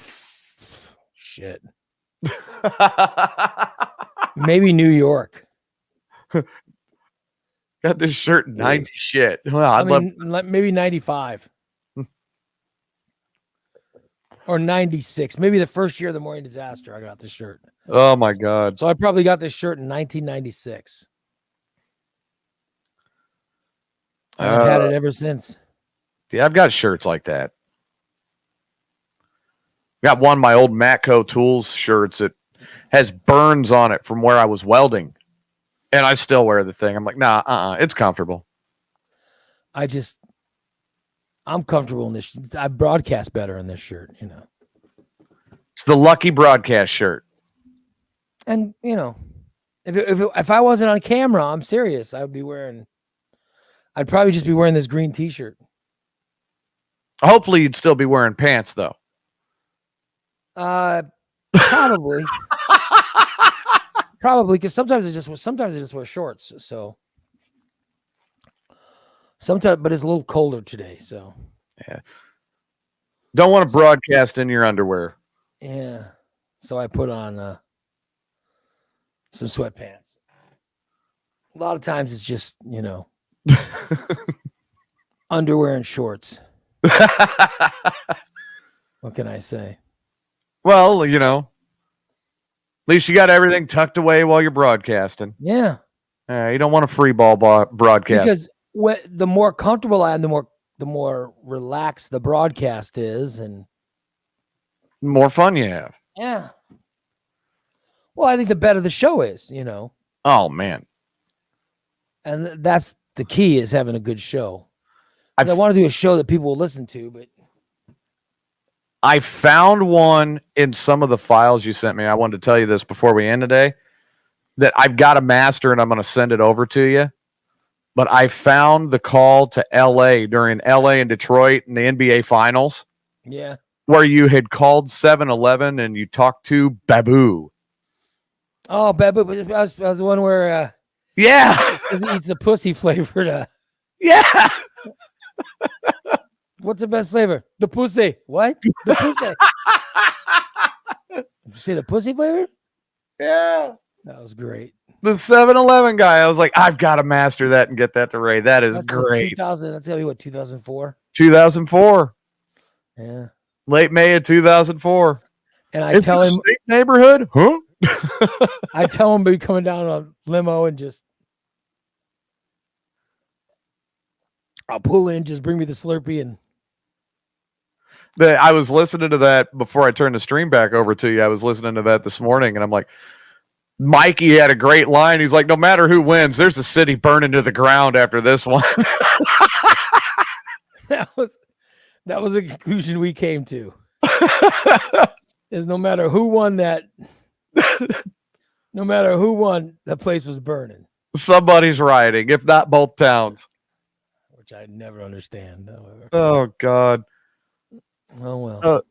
[SPEAKER 2] shit. Maybe New York.
[SPEAKER 3] Got this shirt in 90 shit. Well,
[SPEAKER 2] maybe 95. Or 96. Maybe the first year of the Morning Disaster, I got this shirt.
[SPEAKER 3] Oh my God.
[SPEAKER 2] So I probably got this shirt in 1996. I've had it ever since.
[SPEAKER 3] Yeah, I've got shirts like that. Got one of my old Matco Tools shirts that has burns on it from where I was welding. And I still wear the thing. I'm like, nah, it's comfortable.
[SPEAKER 2] I'm comfortable in this. I broadcast better in this shirt, you know.
[SPEAKER 3] It's the lucky broadcast shirt.
[SPEAKER 2] And you know, if I wasn't on camera, I'm serious. I'd probably just be wearing this green T-shirt.
[SPEAKER 3] Hopefully, you'd still be wearing pants though.
[SPEAKER 2] Probably, because sometimes I just wear shorts. So sometimes, but it's a little colder today. So
[SPEAKER 3] yeah, don't want to broadcast in your underwear.
[SPEAKER 2] Yeah, so I put on some sweatpants. A lot of times it's just, you know, underwear and shorts. What can I say?
[SPEAKER 3] Well, you know, at least you got everything tucked away while you're broadcasting.
[SPEAKER 2] Yeah.
[SPEAKER 3] You don't want a free ball broadcast.
[SPEAKER 2] Because the more comfortable I am, the more relaxed the broadcast is, and
[SPEAKER 3] more fun you have.
[SPEAKER 2] yeah. Well, I think the better the show is, you know.
[SPEAKER 3] Oh man.
[SPEAKER 2] And that's the key, is having a good show. I want to do a show that people will listen to, but
[SPEAKER 3] I found one in some of the files you sent me. I wanted to tell you this before we end today, that I've got a master and I'm going to send it over to you. But I found the call to LA during LA and Detroit in the NBA finals.
[SPEAKER 2] Yeah.
[SPEAKER 3] Where you had called 7-Eleven and you talked to Babu.
[SPEAKER 2] Oh, Babu. That was the one where
[SPEAKER 3] yeah,
[SPEAKER 2] he eats the pussy flavored.
[SPEAKER 3] Yeah.
[SPEAKER 2] What's the best flavor? The pussy. What? The pussy. Did you say the pussy flavor?
[SPEAKER 3] Yeah.
[SPEAKER 2] That was great.
[SPEAKER 3] The 7-Eleven guy. I was like, I've got to master that and get that to Ray. That's great.
[SPEAKER 2] 2000. That's gotta be what, 2004?
[SPEAKER 3] 2004.
[SPEAKER 2] Yeah.
[SPEAKER 3] Late May of 2004.
[SPEAKER 2] And I tell him,
[SPEAKER 3] same neighborhood, huh?
[SPEAKER 2] I tell him to be coming down on limo and just, I'll pull in, just bring me the Slurpee. And
[SPEAKER 3] I was listening to that before I turned the stream back over to you. I was listening to that this morning, and I'm like, Mikey had a great line. He's like, no matter who wins, there's a city burning to the ground after this one.
[SPEAKER 2] that was a conclusion we came to. Is no matter who won, that place was burning.
[SPEAKER 3] Somebody's rioting, if not both towns.
[SPEAKER 2] Which I never understand. However.
[SPEAKER 3] Oh God.
[SPEAKER 2] Oh well.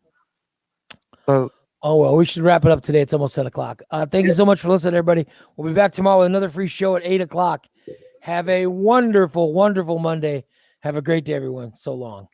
[SPEAKER 2] Oh well. We should wrap it up today. It's almost 10 o'clock. Thank you so much for listening, everybody. We'll be back tomorrow with another free show at 8 o'clock. Have a wonderful, wonderful Monday. Have a great day, everyone. So long.